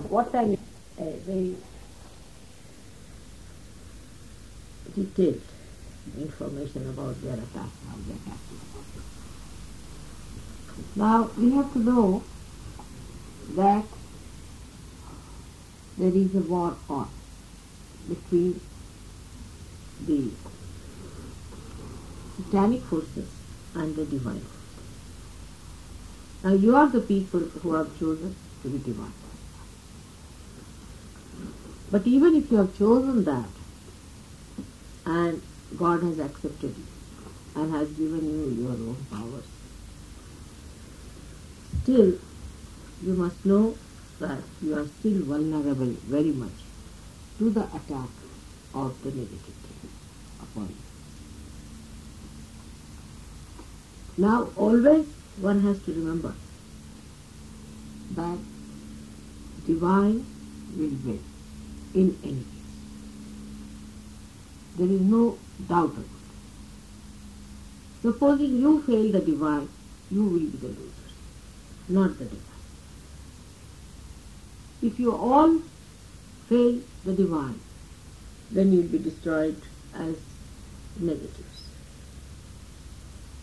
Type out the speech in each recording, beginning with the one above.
what I mean, very detailed information about their attack, how they attack. Now we have to know that there is a war on between the satanic forces and the divine forces. Now you are the people who have chosen to be divine. But even if you have chosen that and God has accepted you and has given you your own powers, still you must know that you are still vulnerable very much to the attack of the negativity upon you. Now always one has to remember that divine will win in any case. There is no doubt about it. Supposing you fail the divine, you will be the losers, not the divine. If you all fail the divine, then you will be destroyed as negatives.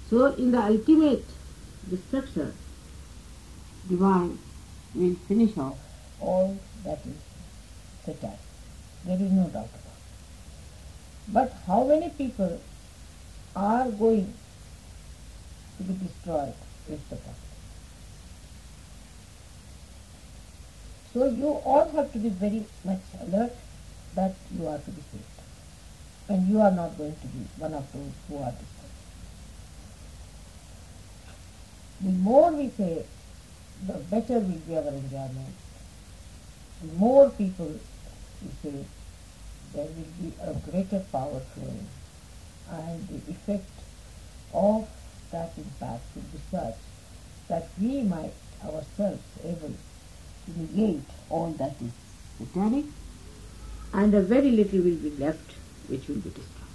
So in the ultimate destruction, divine will finish off all that is satanic. There is no doubt about it. But how many people are going to be destroyed is the problem. So you all have to be very much alert that you are to be saved. And you are not going to be one of those who are destroyed. The more we say, the better will be our enjoyment. The more people we say, there will be a greater power flowing, and the effect of that impact will be such that we might ourselves able to negate all that is satanic, and a very little will be left which will be destroyed.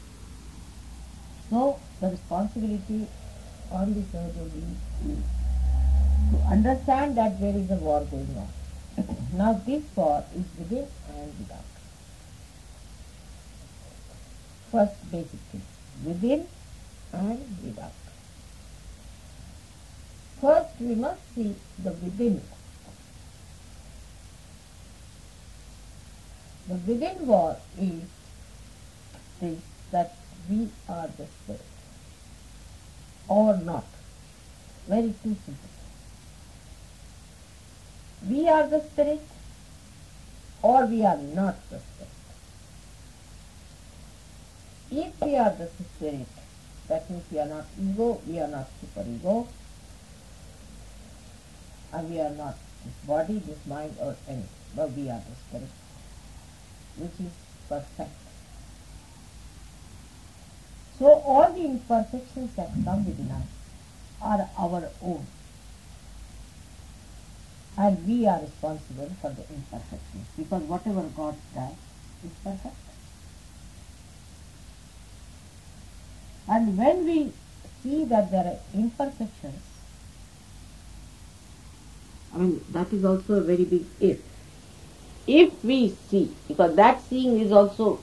So the responsibility on this earth is to understand that there is a war going on. Now this war is within and without. First basic thing, within and without. First we must see the within. The within war is this, that we are the spirit or not. Very too simple. We are the spirit or we are not the spirit. If we are the spirit, that means we are not ego, we are not superego, and we are not this body, this mind or anything, but we are the spirit, which is perfect. So all the imperfections that come within us are our own, and we are responsible for the imperfections, because whatever God does is perfect. And when we see that there are imperfections, I mean, that is also a very big if. If we see, because that seeing is also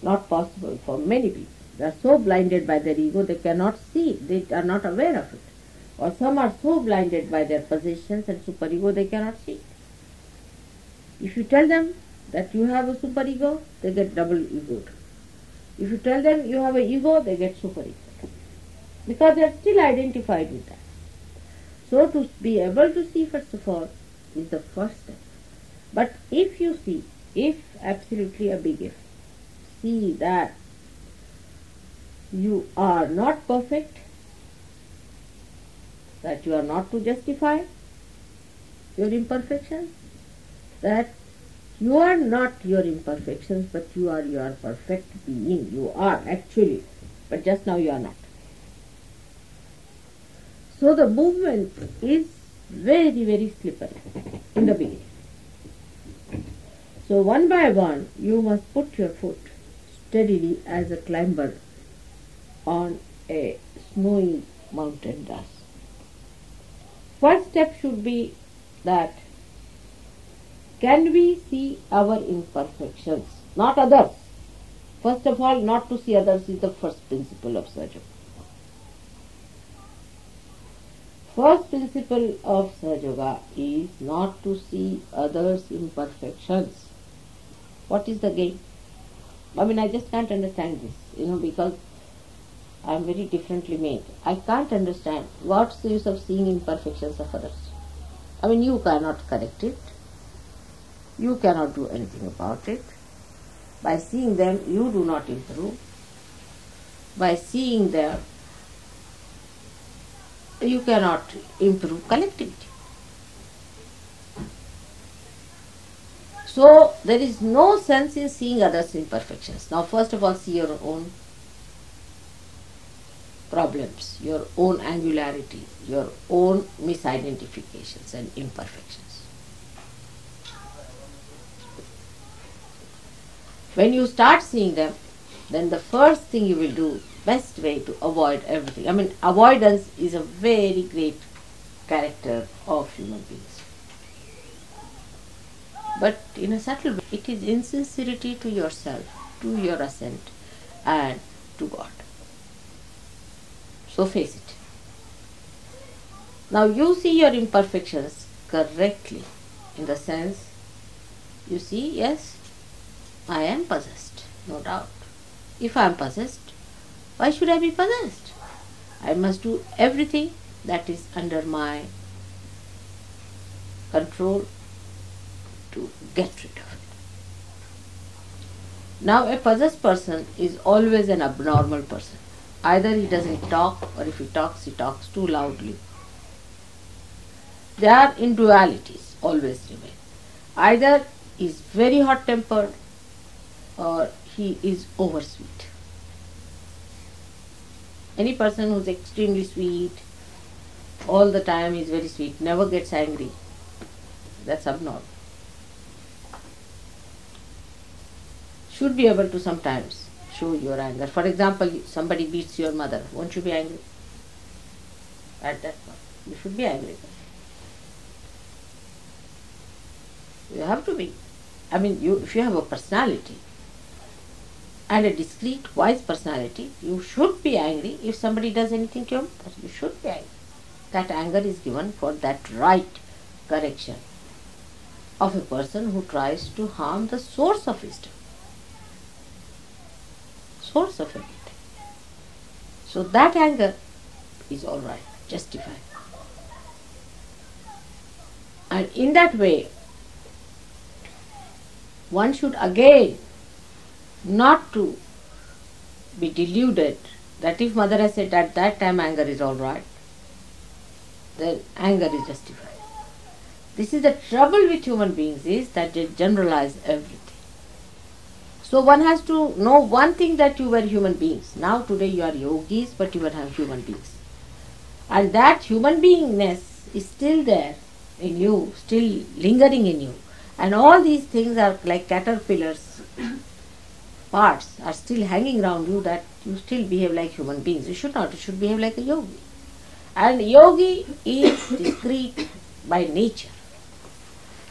not possible for many people. They are so blinded by their ego, they cannot see it, they are not aware of it. Or some are so blinded by their possessions and superego, they cannot see it. If you tell them that you have a superego, they get double egoed. If you tell them you have an ego, they get superego. Because they are still identified with that. So to be able to see, first of all, is the first step. But if you see, if absolutely a big if, see that you are not perfect, that you are not to justify your imperfections, that you are not your imperfections, but you are your perfect being. You are actually, but just now you are not. So the movement is very, very slippery in the beginning. So one by one, you must put your foot steadily as a climber on a snowy mountain does. First step should be that Can we see our imperfections, not others? First of all, not to see others is the first principle of Sahaja. First principle of Sahaja Yoga is not to see others' imperfections. What is the game? I mean, I just can't understand this, because I am very differently made. I can't understand what's the use of seeing imperfections of others. I mean, you cannot correct it. You cannot do anything about it. By seeing them, you do not improve. By seeing them, you cannot improve collectivity. So, there is no sense in seeing others' imperfections. Now, first of all, see your own problems, your own angularity, your own misidentifications and imperfections. When you start seeing them, then the first thing you will do, best way to avoid everything. I mean, avoidance is a very great character of human beings. But in a subtle way, it is insincerity to yourself, to your ascent, and to God. So face it. Now you see your imperfections correctly, in the sense, you see, yes, I am possessed, no doubt. If I am possessed, why should I be possessed? I must do everything that is under my control to get rid of it. Now, a possessed person is always an abnormal person. Either he doesn't talk, or if he talks too loudly. They are in dualities, always remain. Either he is very hot-tempered, or he is oversweet. Any person who is extremely sweet, all the time is very sweet, never gets angry, that's abnormal. Should be able to sometimes show your anger. For example, somebody beats your mother, won't you be angry? At that point, you should be angry. You have to be. I mean, if you have a personality, and a discreet, wise personality, you should be angry if somebody does anything to you. You should be angry. That anger is given for that right correction of a person who tries to harm the source of wisdom, source of everything. So that anger is all right, justified. And in that way, one should again not to be deluded that if mother has said at that time anger is all right, then anger is justified. This is the trouble with human beings, is that they generalize everything. So one has to know one thing, that you were human beings. Now today you are yogis, but you were human beings. And that human beingness is still there in you, still lingering in you. And all these things are like caterpillars, parts are still hanging around you, that you still behave like human beings. You should not, you should behave like a yogi. And yogi is discreet by nature.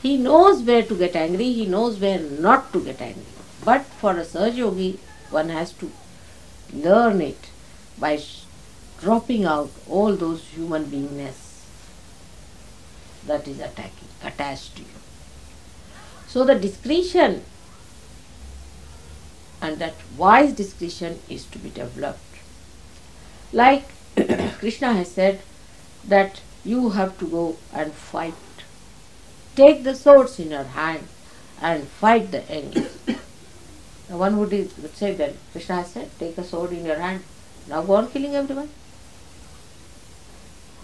He knows where to get angry, he knows where not to get angry. But for a Sahaja Yogi, one has to learn it by dropping out all those human beingness that is attached to you. So the discretion, and that wise discretion, is to be developed. Like Krishna has said that you have to go and fight. Take the swords in your hand and fight the enemy. Now one would say that Krishna has said, take a sword in your hand, now go on killing everyone.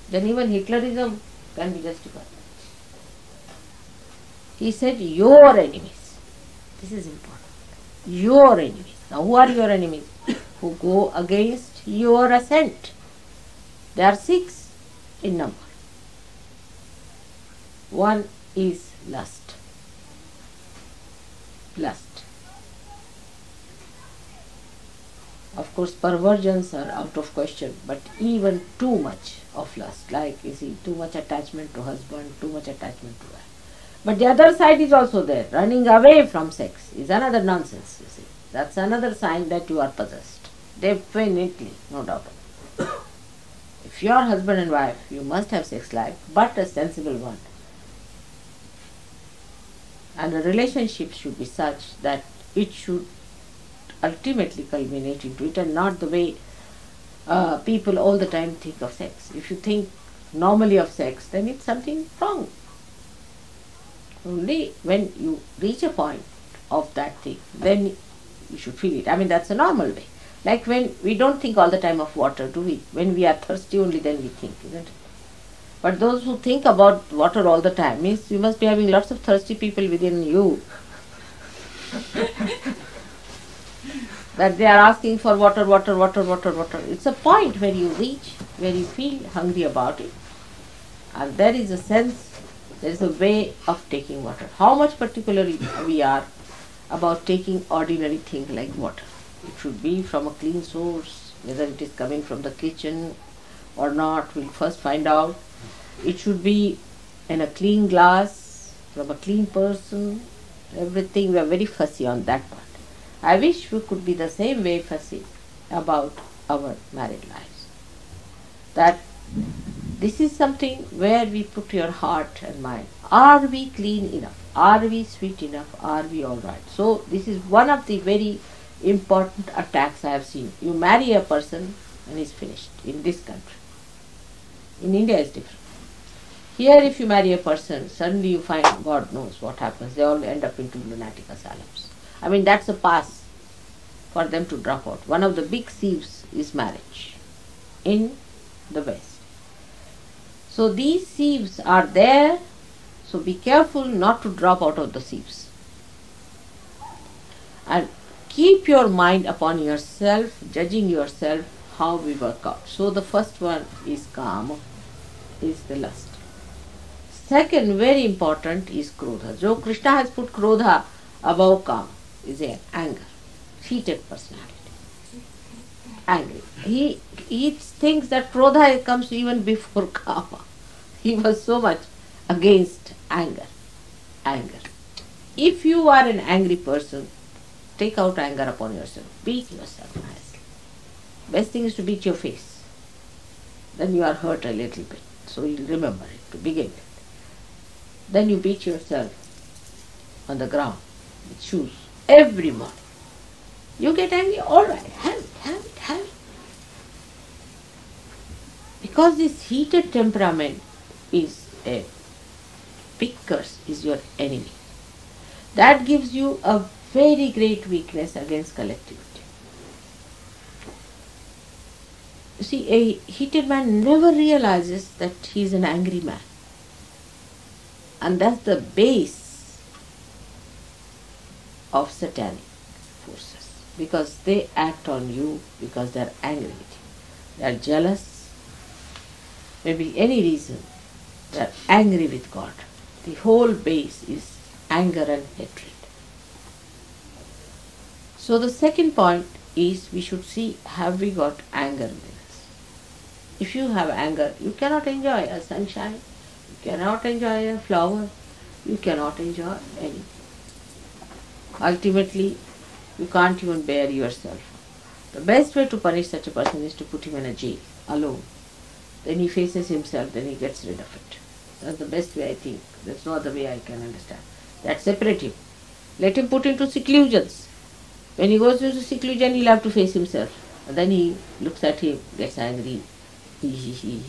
Then even Hitlerism can be justified. He said, your enemies. This is important. Your enemies. Now who are your enemies? Who go against your ascent. There are 6 in number. One is lust. Lust. Of course, perversions are out of question, but even too much of lust, like you see, too much attachment to husband, too much attachment to wife. But the other side is also there. Running away from sex is another nonsense, you see. That's another sign that you are possessed. Definitely, no doubt. If you are husband and wife, you must have sex life, but a sensible one. And a relationship should be such that it should ultimately culminate into it, and not the way people all the time think of sex. If you think normally of sex, then it's something wrong. Only when you reach a point of that thing, then you should feel it. I mean, that's a normal way. Like when we don't think all the time of water, do we? When we are thirsty, only then we think, isn't it? But those who think about water all the time means you must be having lots of thirsty people within you. That they are asking for water, water, water, water, water. It's a point where you reach, where you feel hungry about it. And there is a sense, there is a way of taking water. How much particularly we are about taking ordinary things like water. It should be from a clean source, whether it is coming from the kitchen or not, we'll first find out. It should be in a clean glass, from a clean person, everything. We are very fussy on that part. I wish we could be the same way fussy about our married lives. That this is something where we put your heart and mind. Are we clean enough? Are we sweet enough? Are we all right? So this is one of the very important attacks I have seen. You marry a person and he's finished in this country. In India it's different. Here if you marry a person, suddenly you find God knows what happens. They all end up into lunatic asylums. I mean, that's a pass for them to drop out. One of the big sieves is marriage in the West. So these sieves are there, so be careful not to drop out of the sieves. And keep your mind upon yourself, judging yourself how we work out. So the first one is kama, is the lust. Second, very important, is krodha. So Krishna has put krodha above kama, is anger, heated personality. Angry. He thinks that krodha comes even before kama. He was so much against anger. Anger. If you are an angry person, take out anger upon yourself. Beat yourself nicely. Best thing is to beat your face. Then you are hurt a little bit. So you'll remember it to begin with. Then you beat yourself on the ground with shoes every morning. You get angry, all right, have it. Because this heated temperament is a big curse, is your enemy. That gives you a very great weakness against collectivity. You see, a heated man never realizes that he is an angry man. And that's the base of satanic forces, because they act on you because they are angry with you. They are jealous, maybe any reason. They are angry with God. The whole base is anger and hatred. So the second point is we should see, have we got anger within us? If you have anger, you cannot enjoy a sunshine. You cannot enjoy a flower, you cannot enjoy anything. Ultimately, you can't even bear yourself. The best way to punish such a person is to put him in a jail, alone. Then he faces himself, then he gets rid of it. That's the best way, I think. That's no other way I can understand. That separate him. Let him put into seclusions. When he goes into seclusion, he'll have to face himself. And then he looks at him, gets angry. He.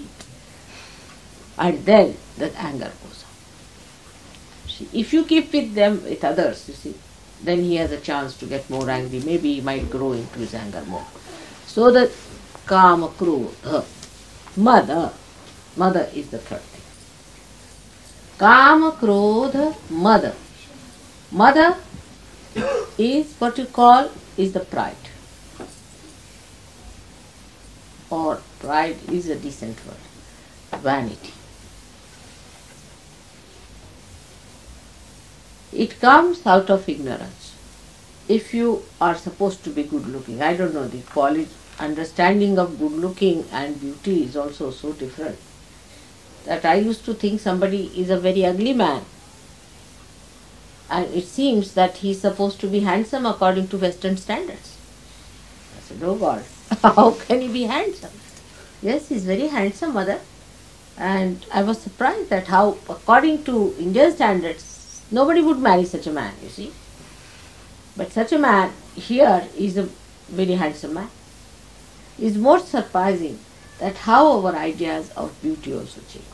And then that anger goes on. See, if you keep with them, with others, you see, then he has a chance to get more angry. Maybe he might grow into his anger more. So the kama, krodha, mada. Mada is the third thing. Kama, krodha, mada. Mada is what you call is the pride. Or pride is a decent word. Vanity. It comes out of ignorance. If you are supposed to be good looking, I don't know, the college understanding of good looking and beauty is also so different that I used to think somebody is a very ugly man And it seems that he is supposed to be handsome according to Western standards. I said, oh God, how can he be handsome? Yes, he is very handsome, mother. And I was surprised at how, according to Indian standards, nobody would marry such a man, you see. But such a man here is a very handsome man. It is more surprising that how our ideas of beauty also change.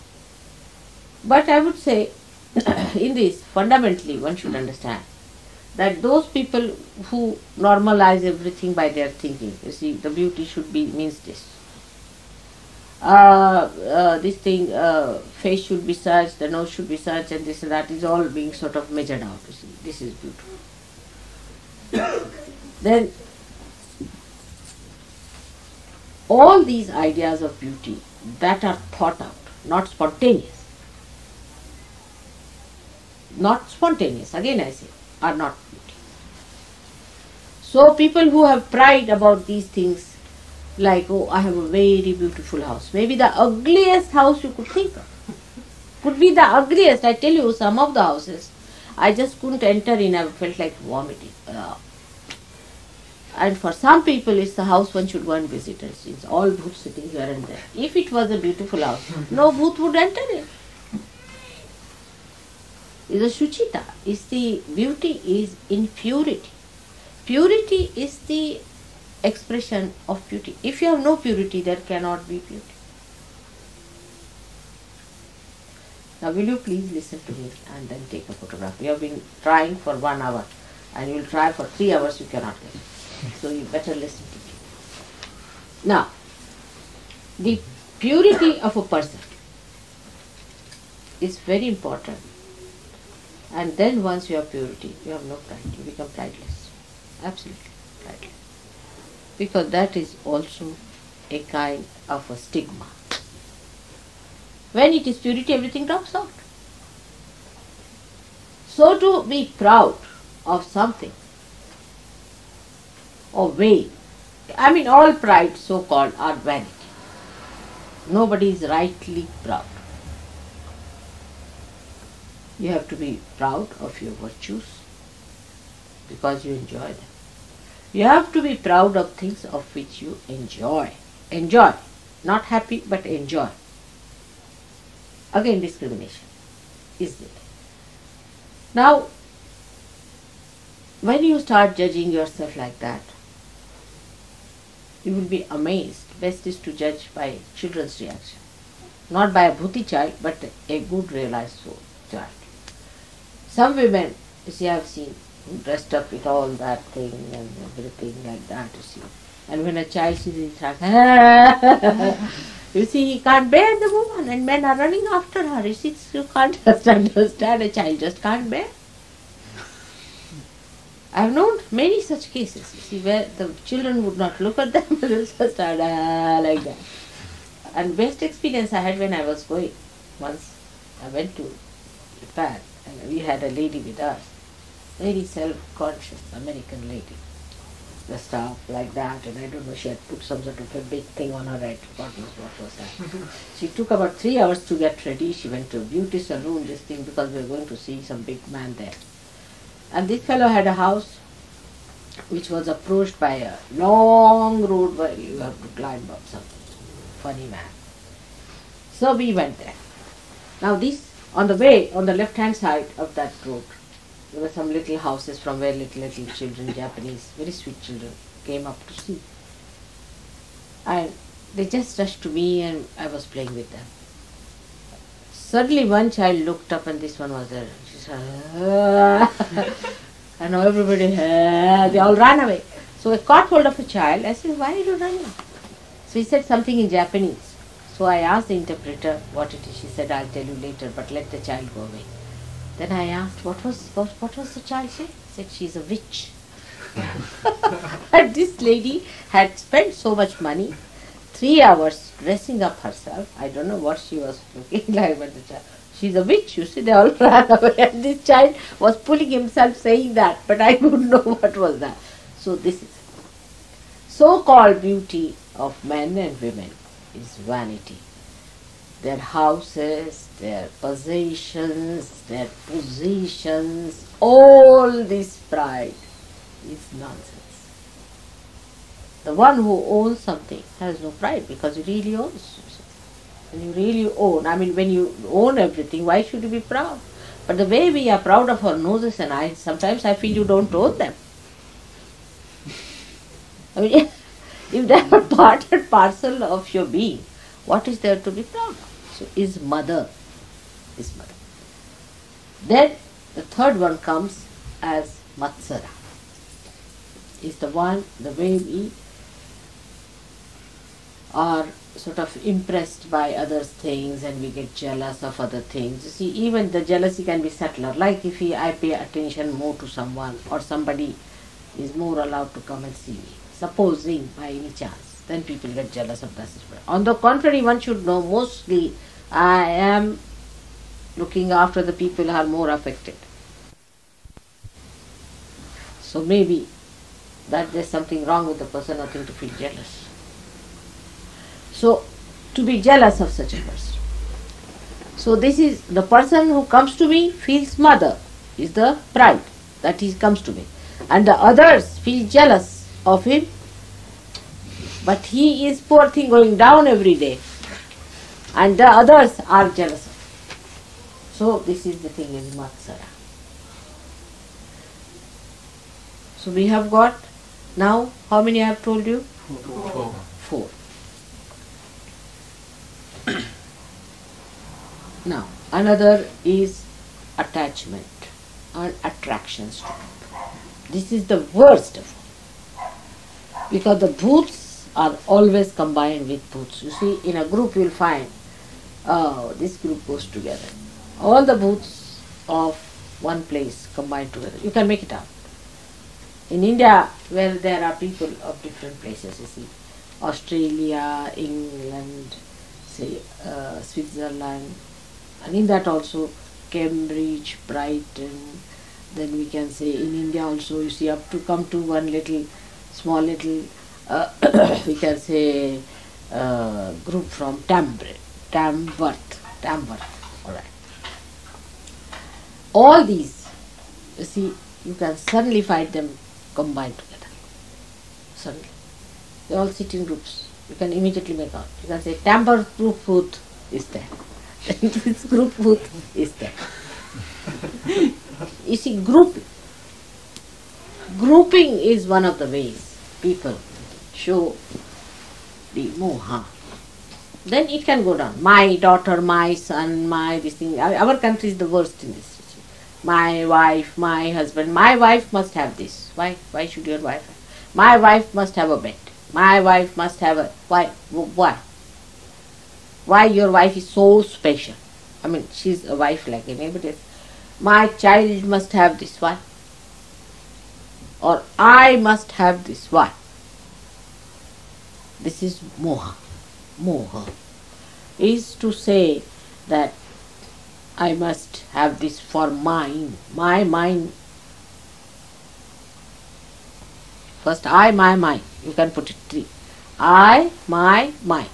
But I would say, in this, fundamentally one should understand that those people who normalize everything by their thinking, you see, the beauty should be, means this. Face should be such, the nose should be such, and this and that is all being sort of measured out, you see. This is beautiful. Then, all these ideas of beauty that are thought out, not spontaneous, again I say, are not beauty. So people who have pride about these things, like, oh, I have a very beautiful house, maybe the ugliest house you could think of, could be the ugliest. I tell you, some of the houses, I just couldn't enter in, I felt like vomiting. And for some people, it's the house one should go and visit, and see, it's all bhut sitting here and there. If it was a beautiful house, no bhut would enter in. Is a Shuchita. Is the beauty is in purity. Purity is the expression of beauty. If you have no purity, there cannot be beauty. Now will you please listen to me and then take a photograph. We have been trying for 1 hour and you will try for 3 hours, you cannot get it. So you better listen to me. Now, the purity of a person is very important. And then once you have purity, you have no pride, you become prideless. Absolutely prideless. Because that is also a kind of a stigma. When it is purity, everything drops out. So to be proud of something, or vain, I mean all pride so-called are vanity. Nobody is rightly proud. You have to be proud of your virtues because you enjoy them. You have to be proud of things of which you enjoy. Enjoy. Not happy, but enjoy. Again, discrimination is there. Now, when you start judging yourself like that, you will be amazed. Best is to judge by children's reaction. Not by a bhuti child, but a good realized soul child. Some women, you see, I have seen, dressed up with all that thing and everything like that, you see. And when a child sees it, you see, he can't bear the woman and men are running after her. You see, you can't just understand, a child just can't bear. I have known many such cases, you see, where the children would not look at them, but they just start like that. And best experience I had when I was going. Once I went to Japan and we had a lady with us, very self-conscious American lady, dressed up like that, and I don't know, she had put some sort of a big thing on her head, God knows what was that. She took about 3 hours to get ready. She went to a beauty salon, this thing, because we were going to see some big man there. And this fellow had a house which was approached by a long road where you have to climb up something. Funny man. So we went there. Now this, on the way, on the left hand side of that road, there were some little houses from where little children, Japanese, very sweet children, came up to see. And they just rushed to me and I was playing with them. Suddenly one child looked up and this one was there. She said, and now everybody, they all ran away. So I caught hold of a child. I said, why are you running? So he said something in Japanese. So I asked the interpreter what it is. She said, I'll tell you later, but let the child go away. Then I asked, what was the child say? He said, she's a witch. And this lady had spent so much money, 3 hours dressing up herself. I don't know what she was looking like, but the child, she's a witch, you see, they all ran away. And this child was pulling himself saying that, but I couldn't know what was that. So this is so-called beauty of men and women is vanity. their houses, their possessions, their positions, all this pride is nonsense. The one who owns something has no pride because he really owns. When you really own, when you own everything, why should you be proud? But the way we are proud of our noses and eyes, sometimes I feel you don't own them. If they are part and parcel of your being, what is there to be proud of? So is mother. Then the third one comes as Matsara. Is the one, the way we are sort of impressed by other things and we get jealous of other things. You see, even the jealousy can be subtler. Like if I pay attention more to someone or somebody is more allowed to come and see me, supposing by any chance, then people get jealous of that. On the contrary, one should know mostly I am looking after the people who are more affected. So maybe that there's something wrong with the person, nothing to feel jealous. So, to be jealous of such a person. So this is the person who comes to me feels mother, is the pride that he comes to me. And the others feel jealous of him, but he is poor thing going down every day. And the others are jealous of him. So this is the thing in Matsara. So we have got now, how many I have told you? Four. Now, another is attachment and attractions to people. This is the worst of all. Because the bhuts are always combined with bhuts. You see, in a group you will find, this group goes together. All the bhuts of one place combined together. You can make it out. In India, where there are people of different places, you see, Australia, England, say Switzerland, and in that also Cambridge, Brighton, then we can say in India also, you see, up to come to one little, small little, we can say group from Tamworth, alright. All these, you see, you can suddenly find them combined together, suddenly. They all sit in groups. You can immediately make out. You can say Tamworth group food is there. This group food is there. You see, grouping is one of the ways people show the moha. Then it can go down. My daughter, my son, my this thing. Our country is the worst in this. My wife, my husband. My wife must have this. Why? Why should your wife have? My wife must have a bed. My wife must have a... Why? Why? Why your wife is so special? She's a wife like anybody else. My child must have this. Why? Or I must have this. Why? This is moha. Moha is to say that I must have this for mine. My mind. First, I, my, mine. You can put it three. I, my, mine.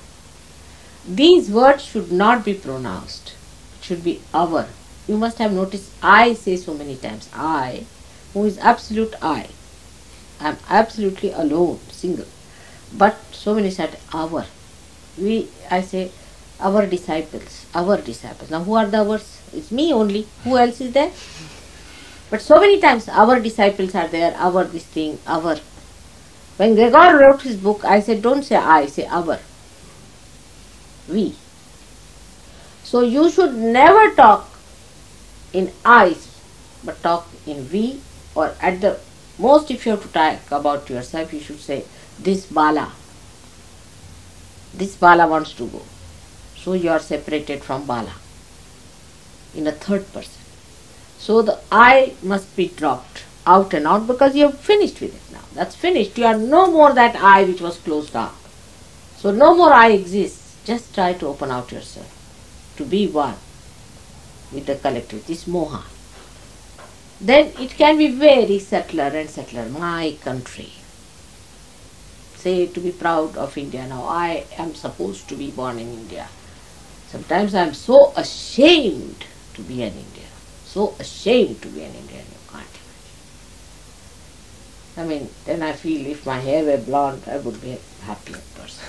These words should not be pronounced. It should be our. You must have noticed I say so many times. I, who is absolute I. I am absolutely alone, single. But so many said our. I say our disciples, our disciples. Now who are the ours? It's me only. Who else is there? But so many times our disciples are there, our this thing, our. When Gregor wrote his book, I said, don't say I, say our. We. So you should never talk in I's, but talk in we, or at the most if you have to talk about yourself, you should say, this Bala. This Bala wants to go. So you are separated from Bala in a third person. So the I must be dropped out and out because you have finished with it now. That's finished. You are no more that I which was closed up. So no more I exists. Just try to open out yourself to be one with the collective, this moha. Then it can be very subtler and subtler. My country. Say to be proud of India now. I am supposed to be born in India. Sometimes I am so ashamed to be an Indian. So ashamed to be an Indian, you can't imagine. I mean, then I feel if my hair were blonde, I would be a happier person.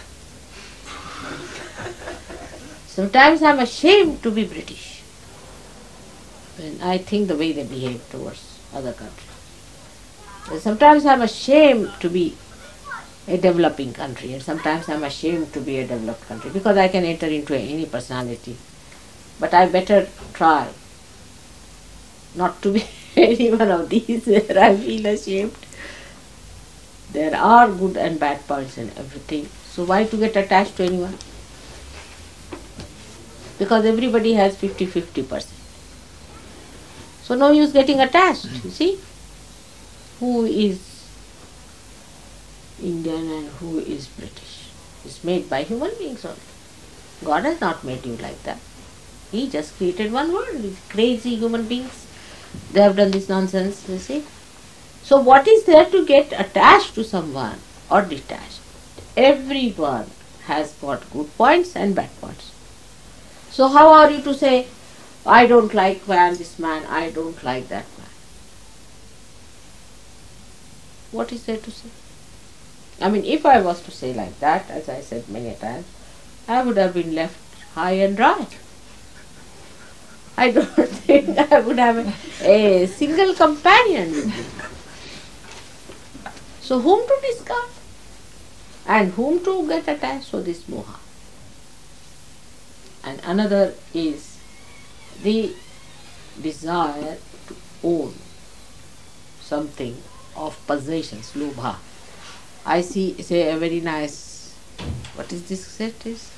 Sometimes I am ashamed to be British when I think the way they behave towards other countries. And sometimes I am ashamed to be a developing country, and sometimes I am ashamed to be a developed country because I can enter into any personality. But I better try not to be any one of these where I feel ashamed. There are good and bad points in everything. So why to get attached to anyone? Because everybody has 50-50%. So no use getting attached, you see. Who is Indian and who is British? It's made by human beings only. God has not made you like that. He just created one world with crazy human beings. They have done this nonsense, you see. So what is there to get attached to someone or detached? Everyone has got good points and bad points. So how are you to say, I don't like this man, I don't like that man? What is there to say? I mean, if I was to say like that, as I said many times, I would have been left high and dry. I don't think I would have a single companion with me. So whom to discard? And whom to get attached? So this moha. And another is the desire to own something of possessions, lobha. I see, say, a very nice, what is this set is?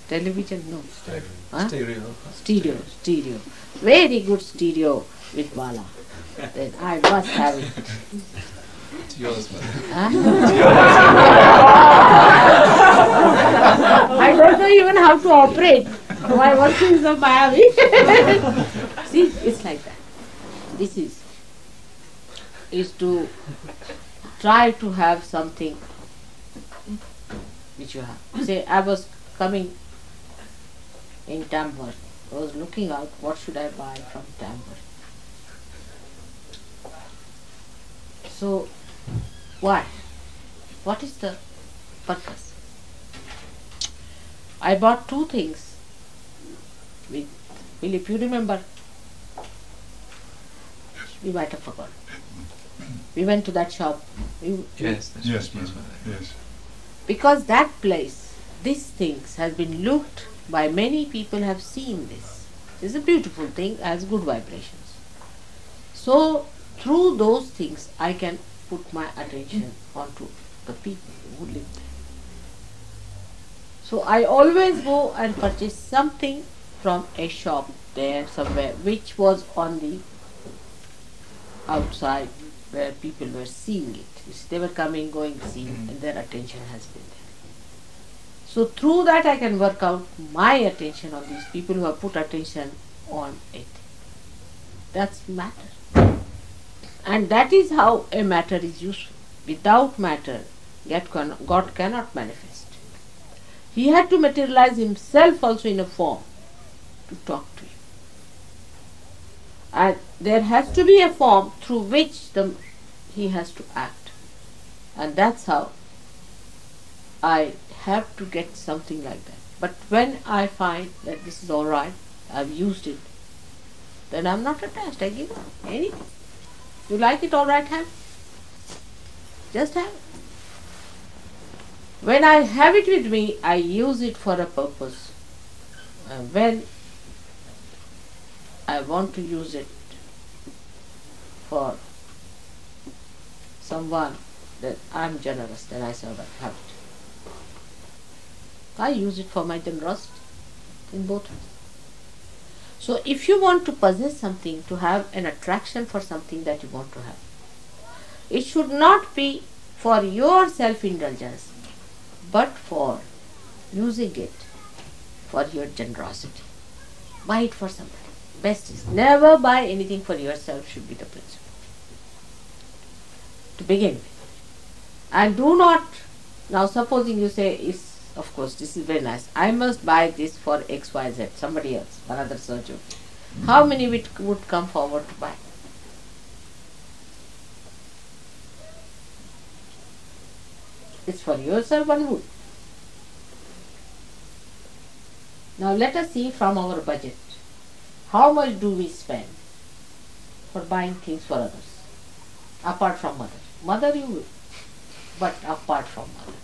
Television? No. Stereo. Huh? Stereo. Stereo. Very good stereo with Bala. Then I must have it. It's yours, man. Huh? I don't know even how to operate. My work is of Miami. See, it's like that. This is to try to have something which you have. Say, I was coming in Tamworth. I was looking out what should I buy from Tamworth. So, why? What is the purpose? I bought two things. Will, if you remember, we might have forgotten. We went to that shop. Yes, Yes, ma'am. Yes. Because that place, these things has been looked by many people, have seen this. It's a beautiful thing, has good vibrations. So through those things I can put my attention onto the people who live there. So I always go and purchase something from a shop there somewhere which was on the outside where people were seeing it. You see, they were coming, going, seeing, and their attention has been there. So through that I can work out my attention on these people who have put attention on it. That's matter. And that is how a matter is useful. Without matter, God cannot manifest. He had to materialize himself also in a form to talk to you. And there has to be a form through which he has to act. And that's how I have to get something like that. But when I find that this is alright, I've used it, then I'm not attached. I give up anything. You like it, alright, have it. Just have it. When I have it with me, I use it for a purpose. And when I want to use it for someone, that I'm generous, then I say, have it. I use it for my generosity in both ways. So if you want to possess something, to have an attraction for something that you want to have, it should not be for your self-indulgence, but for using it for your generosity. Buy it for somebody. Best is never buy anything for yourself should be the principle. To begin with. And do not, now supposing you say, is of course, this is very nice. I must buy this for XYZ, somebody else, another surgeon. How many would come forward to buy? It's for yourself, one would. Now let us see from our budget. How much do we spend for buying things for others? Apart from mother. Mother you will, but apart from mother.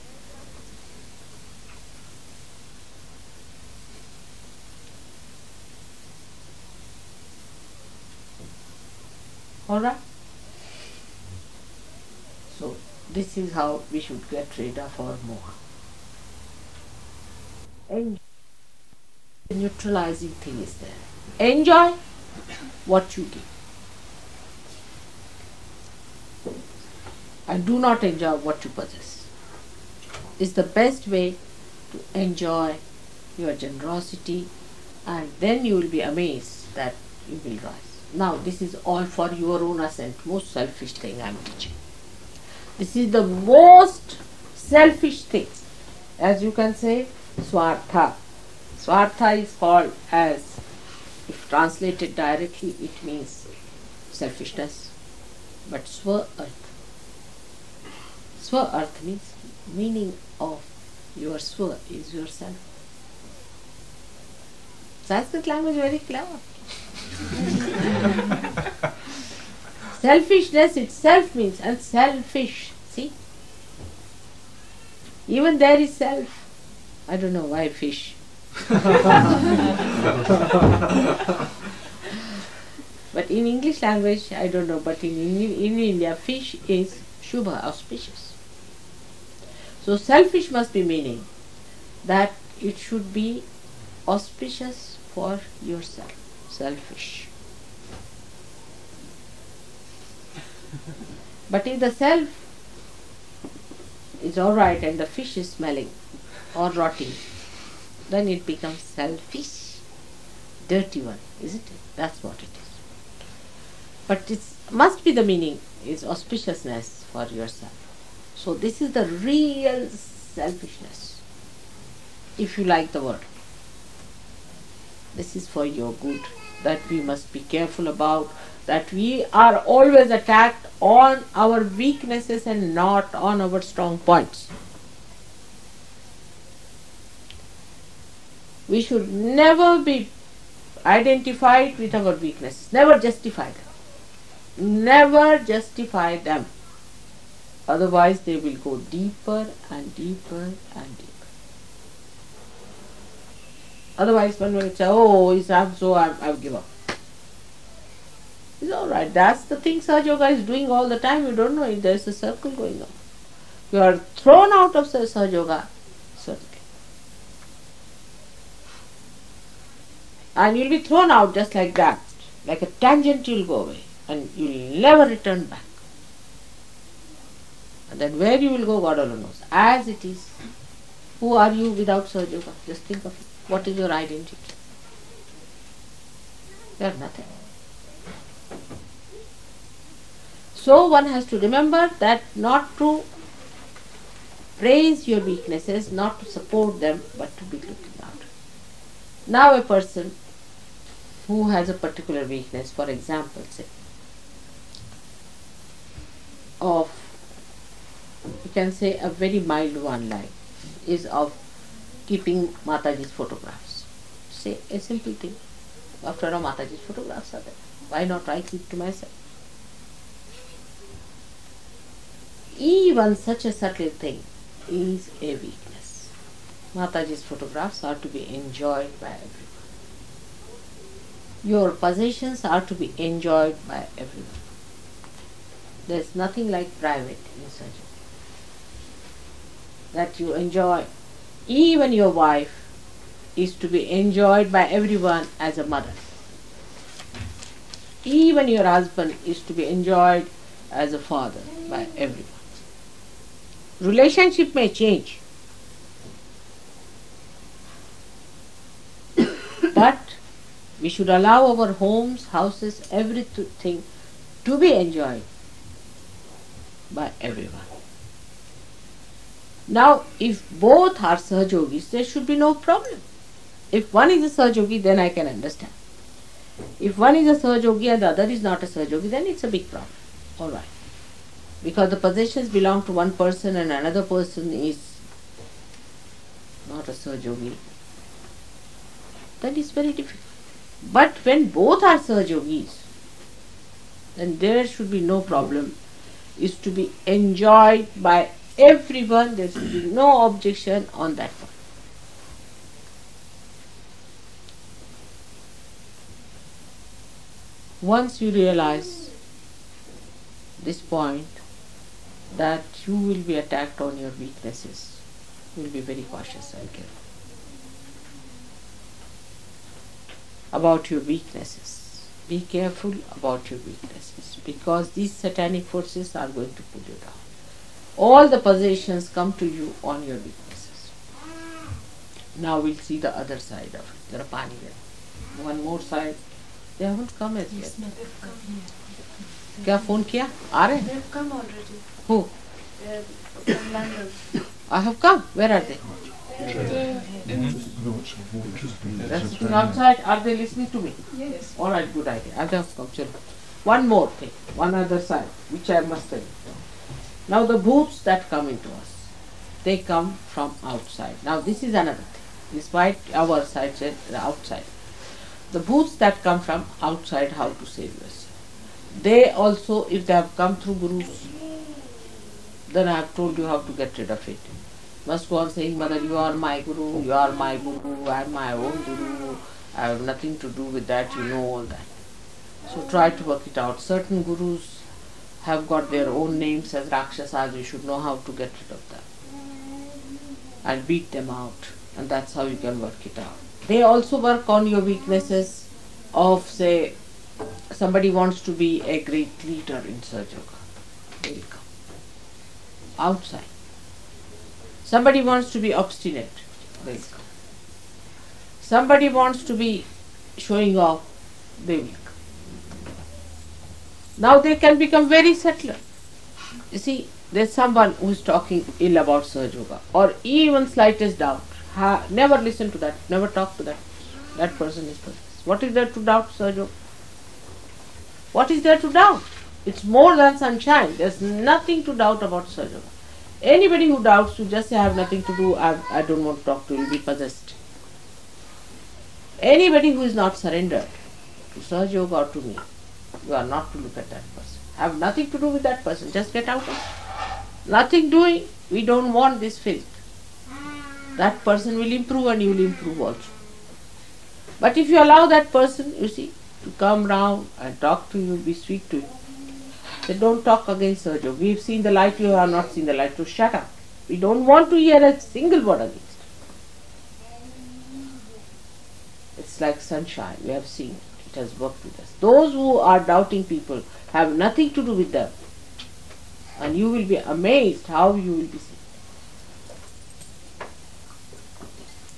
Alright? So this is how we should get rid of our moha. Enjoy. The neutralizing thing is there. Enjoy what you give. And do not enjoy what you possess. It's the best way to enjoy your generosity, and then you will be amazed that you will rise. Now this is all for your own ascent, most selfish thing I am teaching. This is the most selfish thing. As you can say, swartha. Swartha is called as, if translated directly, it means selfishness. But swa-arth. Swa-arth means meaning of your swa is yourself. Sanskrit language is very clever. Selfishness itself means unselfish. See? Even there is self. I don't know why fish. But in English language, I don't know, but in India, fish is Shubha, auspicious. So selfish must be meaning that it should be auspicious for yourself. Selfish. But if the self is alright and the fish is smelling or rotting, then it becomes selfish, dirty one, isn't it? That's what it is. But it must be the meaning is auspiciousness for yourself. So this is the real selfishness, if you like the word. This is for your good, that we must be careful about, that we are always attacked on our weaknesses and not on our strong points. We should never be identified with our weaknesses, never justify them. Never justify them. Otherwise they will go deeper and deeper and deeper. Otherwise one will say, oh, I've given up. It's alright. That's the thing Sahaja Yoga is doing all the time. You don't know it. There's a circle going on. You are thrown out of Sahaja Yoga circle. And you'll be thrown out just like that. Like a tangent you'll go away. And you'll never return back. And then where you will go, God alone knows. As it is. Who are you without Sahaja Yoga? Just think of it. What is your identity? You are nothing. So one has to remember that not to praise your weaknesses, not to support them, but to be looking out. Now a person who has a particular weakness, for example, say, of, you can say a very mild one, like, is of keeping Mataji's photographs. Say a simple thing. After all, Mataji's photographs are there. Why not I keep to myself? Even such a subtle thing is a weakness. Mataji's photographs are to be enjoyed by everyone. Your possessions are to be enjoyed by everyone. There is nothing like private in such that you enjoy. Even your wife is to be enjoyed by everyone as a mother. Even your husband is to be enjoyed as a father by everyone. Relationship may change, but we should allow our homes, houses, everything to be enjoyed by everyone. Now, if both are Sahajogis, there should be no problem. If one is a Sahajogi, then I can understand. If one is a Sahajogi and the other is not a Sahajogi, then it's a big problem. Alright. Because the possessions belong to one person and another person is not a Sahajogi, then it's very difficult. But when both are Sahajogis, then there should be no problem. It's to be enjoyed by everyone. There should be no objection on that one. Once you realize this point, that you will be attacked on your weaknesses, you will be very cautious and careful about your weaknesses. Be careful about your weaknesses, because these satanic forces are going to pull you down. All the possessions come to you on your weaknesses. Now we'll see the other side of it. There are pani there. One more side. They haven't come as yet. क्या phone किया? आ रहे? They've come already. Who? From London. I have come. Where are they? They're sitting outside. Are they listening to me? Yes. All right, good idea. I have come. Chalo. One more thing, one other side, which I must tell you. Now the bhoots that come into us, they come from outside. Now this is another thing. Despite our side said outside, the bhoots that come from outside, how to save yourself? They also, if they have come through gurus, then I have told you how to get rid of it. Must go on saying, Mother, you are my guru, you are my guru, I am my own guru, I have nothing to do with that, you know all that. So try to work it out. Certain gurus have got their own names as Rakshasas, you should know how to get rid of them and beat them out, and that's how you can work it out. They also work on your weaknesses of, say, somebody wants to be a great leader in Sahaja Yoga, they will come. Outside. Somebody wants to be obstinate, they will come. Somebody wants to be showing off, they will come. Now they can become very subtle. You see, there's someone who is talking ill about Sahaja Yoga, or even slightest doubt. Never listen to that, never talk to that. That person is possessed. What is there to doubt, Sahaja Yoga? What is there to doubt? It's more than sunshine. There's nothing to doubt about Sahaja Yoga. Anybody who doubts, you just say, I have nothing to do, I don't want to talk to you, will be possessed. Anybody who is not surrendered to Sahaja Yoga or to me, you are not to look at that person. Have nothing to do with that person. Just get out of it. Nothing doing. We don't want this filth. That person will improve and you will improve also. But if you allow that person, you see, to come round and talk to you, be sweet to you, then don't talk against Sahaja Yoga. We've seen the light, you have not seen the light, so shut up. We don't want to hear a single word against it. It's like sunshine. We have seen it. It has worked with us. Those who are doubting people have nothing to do with them. And you will be amazed how you will be seen.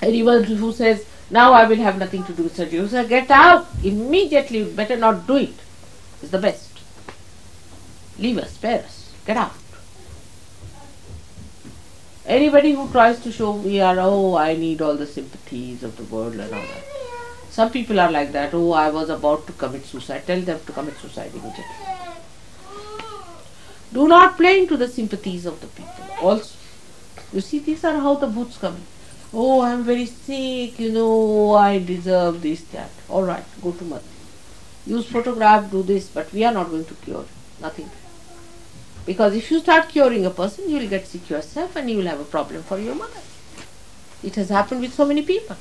Anyone who says, now I will have nothing to do with Sahaja Yoga, you say, get out immediately, you better not do it. It's the best. Leave us, spare us, get out. Anybody who tries to show we are, oh, I need all the sympathies of the world and all that. Some people are like that, oh, I was about to commit suicide. Tell them to commit suicide immediately. Do not play into the sympathies of the people. Also, you see, these are how the bhoots come in. Oh, I am very sick, I deserve this, that. Alright, go to mother. Use photograph, do this, but we are not going to cure you. Nothing. Because if you start curing a person, you will get sick yourself and you will have a problem for your mother. It has happened with so many people.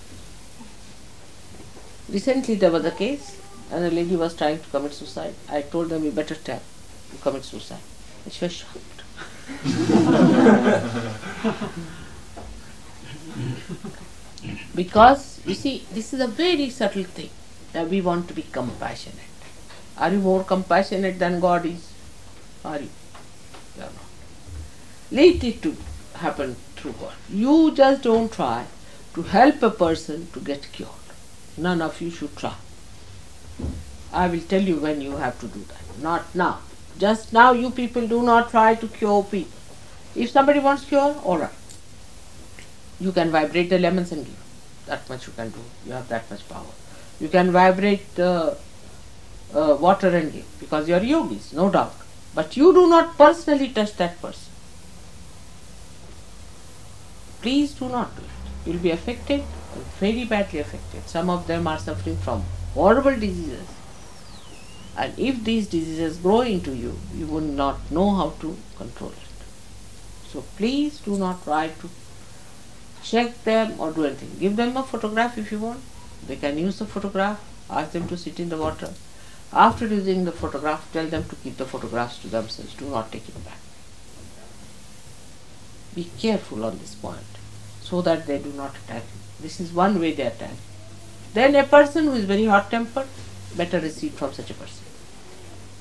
Recently there was a case and a lady was trying to commit suicide. I told them, you better tell you commit suicide. And she was shocked. Because, you see, this is a very subtle thing, that we want to be compassionate. Are you more compassionate than God is? Are you? You are not. Let it to happen through God. You just don't try to help a person to get cured. None of you should try. I will tell you when you have to do that. Not now. Just now you people do not try to cure people. If somebody wants cure, alright. You can vibrate the lemons and give. That much you can do. You have that much power. You can vibrate the water and give, because you are yogis, no doubt. But you do not personally touch that person. Please do not do it. You will be affected, very badly affected. Some of them are suffering from horrible diseases. And if these diseases grow into you, you will not know how to control it. So please do not try to check them or do anything. Give them a photograph if you want. They can use the photograph. Ask them to sit in the water. After using the photograph, tell them to keep the photographs to themselves. Do not take it back. Be careful on this point so that they do not attack you. This is one way they attack. Then a person who is very hot-tempered, better recede from such a person.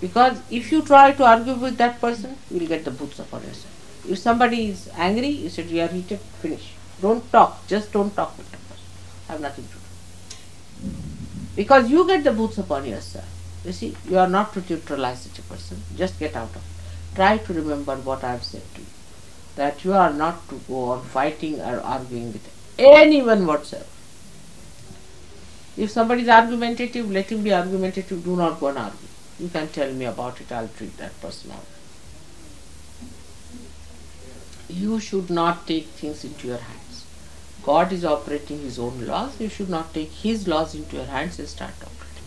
Because if you try to argue with that person, you will get the boots upon yourself. If somebody is angry, you said you are heated, finish. Don't talk. Just don't talk with that person. Have nothing to do. Because you get the boots upon yourself. You see, you are not to neutralize such a person. Just get out of it. Try to remember what I have said to you. That you are not to go on fighting or arguing with anyone whatsoever. If somebody is argumentative, let him be argumentative. Do not go and argue. You can tell me about it. I will treat that person out. You should not take things into your hands. God is operating His own laws. You should not take His laws into your hands and start operating.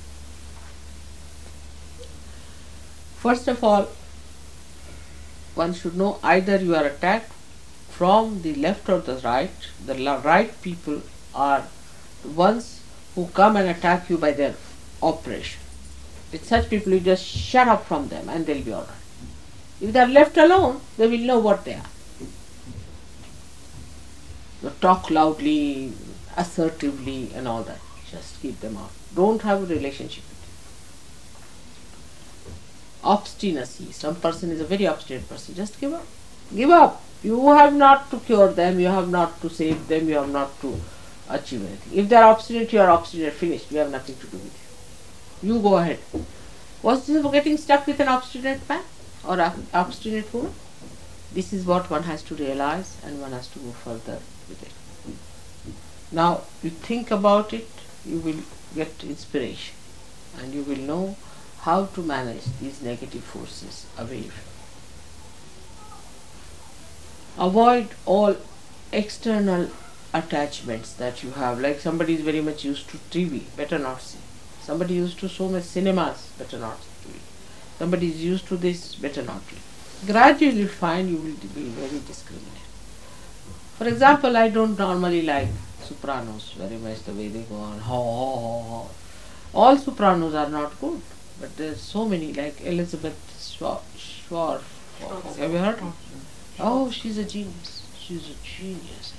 First of all, one should know either you are attacked from the left or the right. The right people are the ones who come and attack you by their operation. With such people, you just shut up from them and they'll be alright. If they are left alone, they will know what they are. You talk loudly, assertively and all that. Just keep them out. Don't have a relationship with them. Obstinacy. Some person is a very obstinate person. Just give up. Give up. You have not to cure them. You have not to save them. You have not to achieve anything. If they are obstinate, you are obstinate. Finished. We have nothing to do with you. You go ahead. What's this for getting stuck with an obstinate man or an obstinate woman? This is what one has to realize, and one has to go further with it. Now, you think about it, you will get inspiration and you will know how to manage these negative forces away from you. Avoid all external attachments that you have. Like somebody is very much used to TV, better not see. Somebody used to so much cinemas, better not see. Somebody is used to this, better not do. Gradually find you will be very discriminating. For example, I don't normally like sopranos very much, the way they go on. All sopranos are not good, but there's so many, like Elizabeth Schwartz. Have you heard? Oh, she's a genius. She's a genius.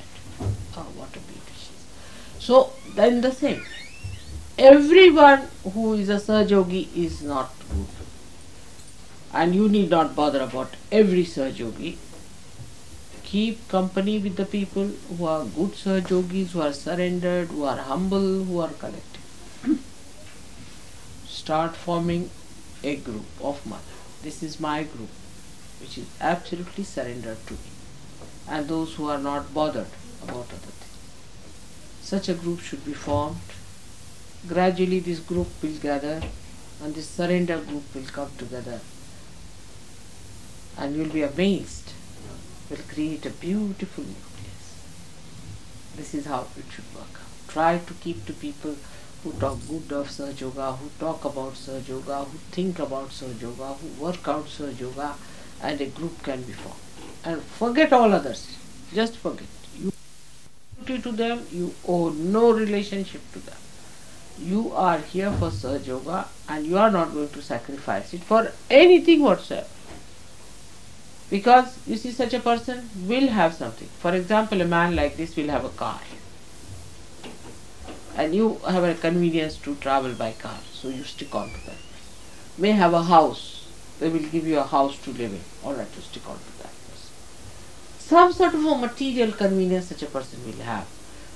Oh, what a beauty she is. So, then the same. Everyone who is a Sahaja is not good. And you need not bother about every Sahaja. Keep company with the people who are good Sahaja, who are surrendered, who are humble, who are collective. Start forming a group of mother. This is my group, which is absolutely surrendered to me. And those who are not bothered about other things. Such a group should be formed. Gradually this group will gather and this surrender group will come together. And you will be amazed. Will create a beautiful nucleus. This is how it should work out. Try to keep to people who talk good of Sahaja Yoga, who talk about Sahaja Yoga, who think about Sahaja Yoga, who work out Sahaja Yoga, and a group can be formed. And forget all others. Just forget. You owe duty to them, you owe no relationship to them. You are here for Sahaja Yoga and you are not going to sacrifice it for anything whatsoever. Because you see, such a person will have something. For example, a man like this will have a car. And you have a convenience to travel by car, so you stick on to that. May have a house. They will give you a house to live in. Alright, you stick on to that person. Some sort of a material convenience such a person will have.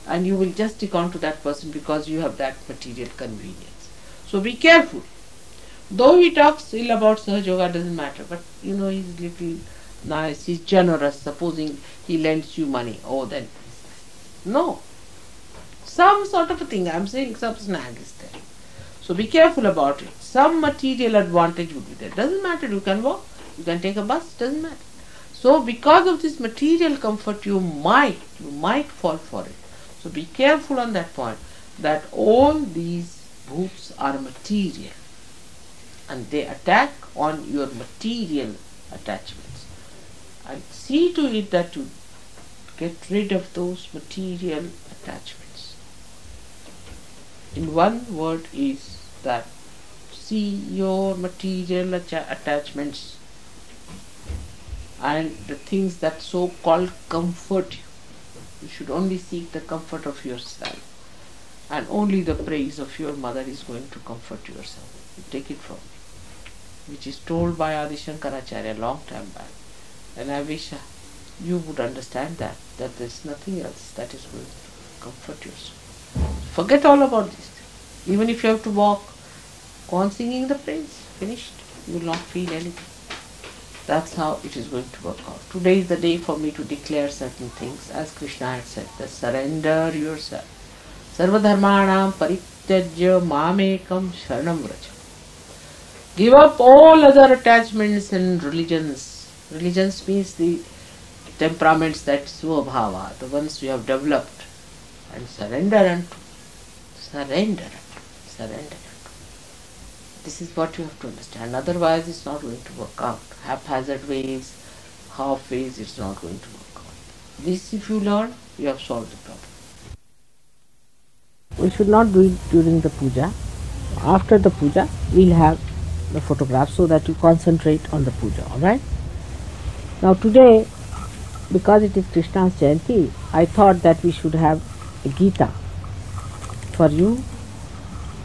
And you will just stick on to that person because you have that material convenience. So be careful. Though he talks ill about Sahaja Yoga, doesn't matter. But you know, he's little nice, he's generous. Supposing he lends you money, oh then No. Some sort of a thing. I'm saying some snag is there. So be careful about it. Some material advantage would be there. Doesn't matter. You can walk. You can take a bus. Doesn't matter. So because of this material comfort, you might fall for it. So be careful on that point. That all these bhoots are material, and they attack on your material attachments. And see to it that you get rid of those material attachments. In one word is that see your material attachments and the things that so called comfort you. You should only seek the comfort of yourself, and only the praise of your mother is going to comfort yourself. You take it from me, which is told by Adi Shankaracharya a long time back. And I wish you would understand that there is nothing else that is going to comfort yourself. Forget all about this. Even if you have to walk, go on singing the praise. Finished. You will not feel anything. That's how it is going to work out. Today is the day for me to declare certain things, as Krishna had said, that surrender yourself. Sarvadharmanam parityajya mamekam sharanam vraja. Give up all other attachments and religions. Religions means the temperaments that svabhava, the ones you have developed, and surrender unto. Surrender unto. Surrender unto. This is what you have to understand. Otherwise, it's not going to work out. Haphazard ways, half ways, it's not going to work out. This, if you learn, you have solved the problem. We should not do it during the puja. After the puja, we'll have the photograph so that you concentrate on the puja. Alright? Now today, because it is Krishna's Jayanti, I thought that we should have a Gita for you,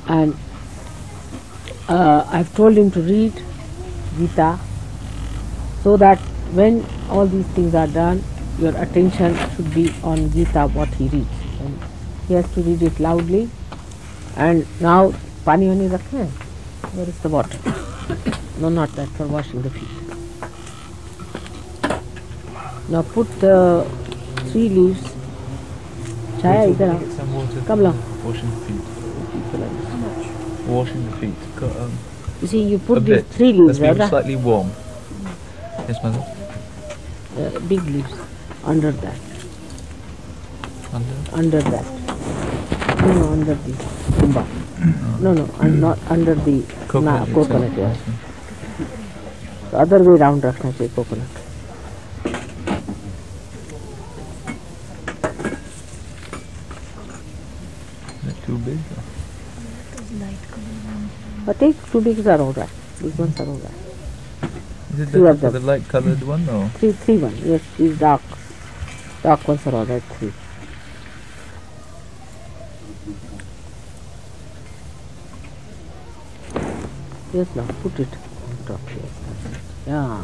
and I've told him to read Gita so that when all these things are done, your attention should be on Gita, what he reads. And he has to read it loudly. And now, pani wani rakhe hai? Where is the water? No, not that, for washing the feet. Now put the 3 leaves. Chaya, idhar. Come along. Washing the feet. Washing the feet. Got, you see, you put these bit. 3 leaves, Let's right? slightly warm. Yes, mother. Big leaves under that. Under that. No, under the kumba. No, not under the coconut. Yes. The other way round rakhna chahiye coconut. Is it too big? But take 2 bigs are alright. Big ones are alright. Is it 3 of the them. light coloured one or? 3 one. Yes, these dark ones are alright. 3. Yes, now put it on top here. Yeah.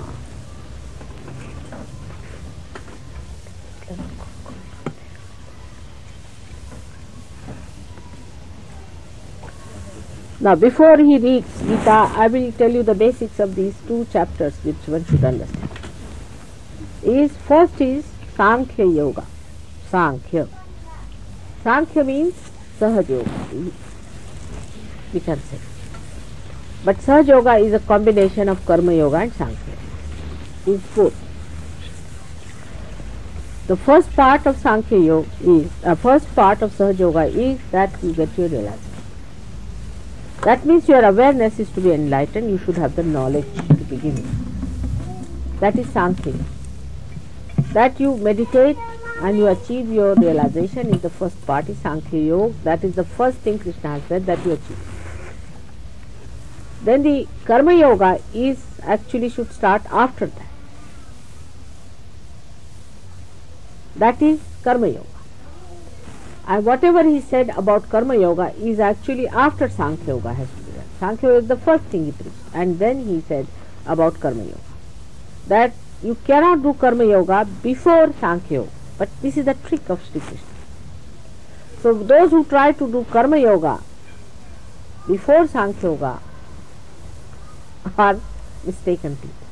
Now, before he reads Gita, I will tell you the basics of these 2 chapters which one should understand. First is Sankhya Yoga. Sankhya. Sankhya means Sahaj Yoga, we can say. But Sahaj Yoga is a combination of Karma Yoga and Sankhya. It's both. The first part of Sankhya Yoga is, first part of Sahaj Yoga is that you get your realization. That means your awareness is to be enlightened, you should have the knowledge to begin with. That is Sankhya. That you meditate and you achieve your realization is the first part, is Sankhya Yoga. That is the first thing Krishna has said that you achieve. Then the Karma Yoga is actually should start after that. That is Karma Yoga. And whatever he said about Karma Yoga is actually after Sankhya Yoga has to be done. Sankhya Yoga is the first thing he preached. And then he said about Karma Yoga. That you cannot do Karma Yoga before Sankhya Yoga. But this is the trick of Sri Krishna. So those who try to do Karma Yoga before Sankhya Yoga are mistaken people.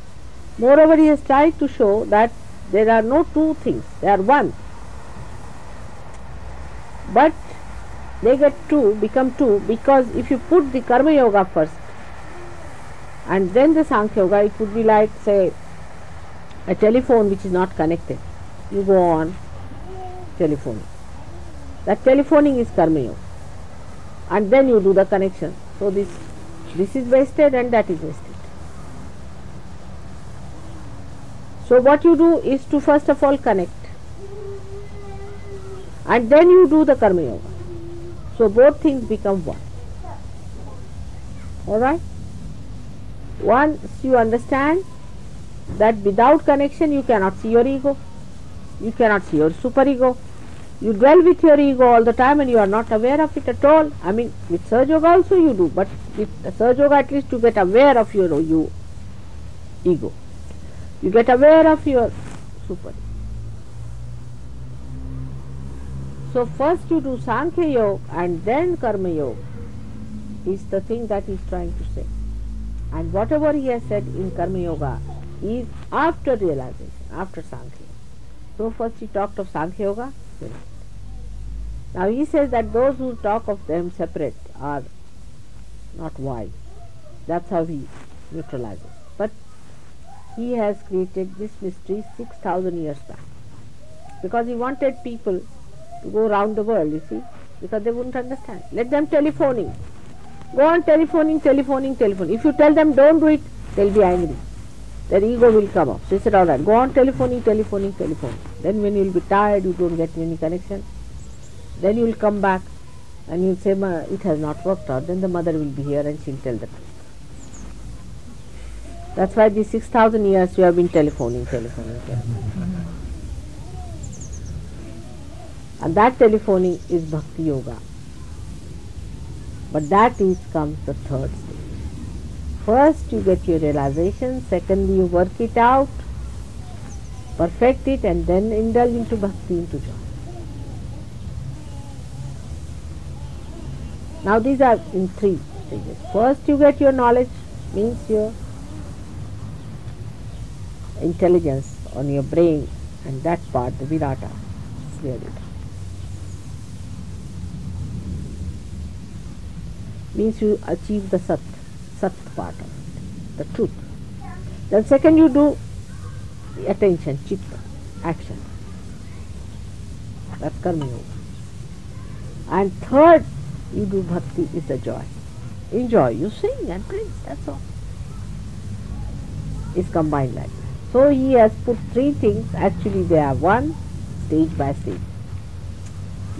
Moreover, he has tried to show that there are no 2 things, they are one. But they become two, because if you put the Karma Yoga first and then the Sankhya Yoga, it would be like, say, a telephone which is not connected. You go on telephoning. That telephoning is Karma Yoga. And then you do the connection. So this is wasted and that is wasted. So what you do is to first of all connect. And then you do the Karma Yoga. So both things become one. Alright? Once you understand that without connection you cannot see your ego, you cannot see your superego. You dwell with your ego all the time and you are not aware of it at all. I mean, with Sahaja Yoga also you do, but with Sahaja Yoga at least you get aware of your ego. You get aware of your superego. So first you do Sankhya Yoga and then Karma Yoga is the thing that he is trying to say. And whatever he has said in Karma Yoga is after realization, after Sankhya Yoga. So first he talked of Sankhya Yoga. Now he says that those who talk of them separate are not wise. That's how he neutralizes. But he has created this mystery 6,000 years back. Because he wanted people to go around the world, you see, because they wouldn't understand. Let them telephoning. Go on telephoning. If you tell them don't do it, they'll be angry. Their ego will come up. So he said, alright, go on telephoning. Then when you'll be tired, you don't get any connection. Then you will come back and you'll say, it has not worked out. Then the mother will be here and she'll tell the truth. That's why these 6,000 years you have been telephoning. And that telephoning is Bhakti Yoga. But that comes the third stage. First you get your realization, secondly you work it out, perfect it, and then indulge into Bhakti, into joy. Now these are in 3 stages. First you get your knowledge, means your intelligence on your brain, and that part, the Virata, clearly. Means you achieve the Sat part of it, the truth. Then second you do the attention, Chitta, action. That's Karma Yoga. And third you do Bhakti, is the joy. Enjoy, you sing and praise, that's all. It's combined like that. So he has put 3 things, actually they are one, stage by stage.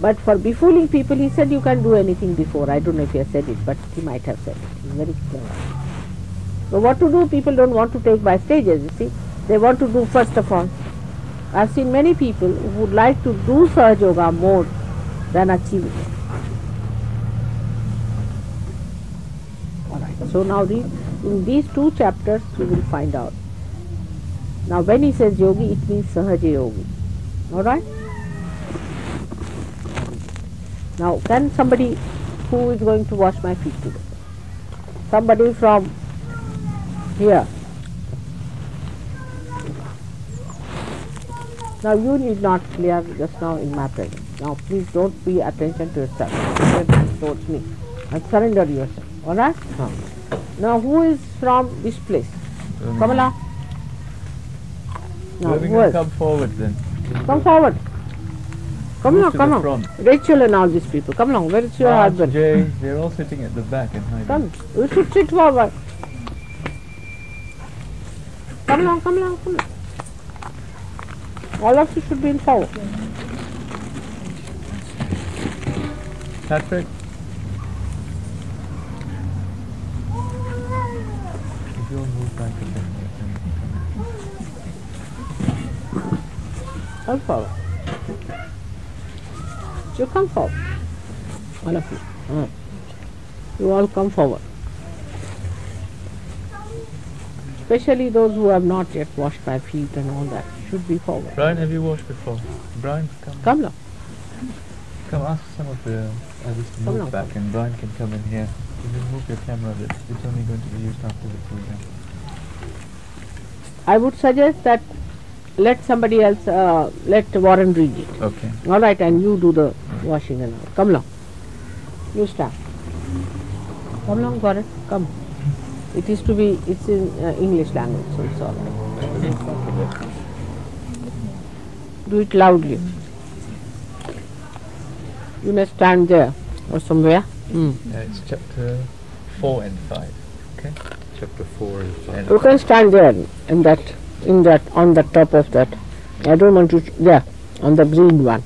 But for befooling people, he said you can do anything before. I don't know if he has said it, but he might have said it. He's very clever. So what to do? People don't want to take by stages, you see. They want to do first of all. I've seen many people who would like to do Sahaja Yoga more than achieve it. Alright, so now in these 2 chapters you will find out. Now when he says yogi, it means Sahaja Yogi. Alright? Now can somebody, who is going to wash my feet today? Somebody from here. Now you need not clear just now in my presence. Now please don't pay attention to yourself. Towards me. And surrender yourself. Alright? Now who is from this place? Kamala? Now who else? Come forward then. Come forward. Come Move along, to come the along. front. Rachel and all these people. Come along. Where is your Raj, husband? Jay, they're all sitting at the back and hiding. Come. You should sit forward. Come along, come along, come along. All of you should be in forward. Patrick? If you'll move back a bit, then you can Come forward. You come forward. All of you. You all come forward. Especially those who have not yet washed their feet and all that should be forward. Brian, have you washed before? Brian, come. Come along. Come ask some of the others to Come move along, back, come. and Brian can come in here. You can move your camera a bit. It's only going to be used after the program. I would suggest that let somebody else, let Warren read it. Okay. Alright, and you do the washing and all. Come along. You start. Come along, Gaurav. Come. It is to be, it's in English language, so it's all right. Do it loudly. You may stand there or somewhere. It's chapter 4 and 5. Okay? Chapter 4 and 5. You can stand there in that, on the top of that. I don't want to, there, on the green one.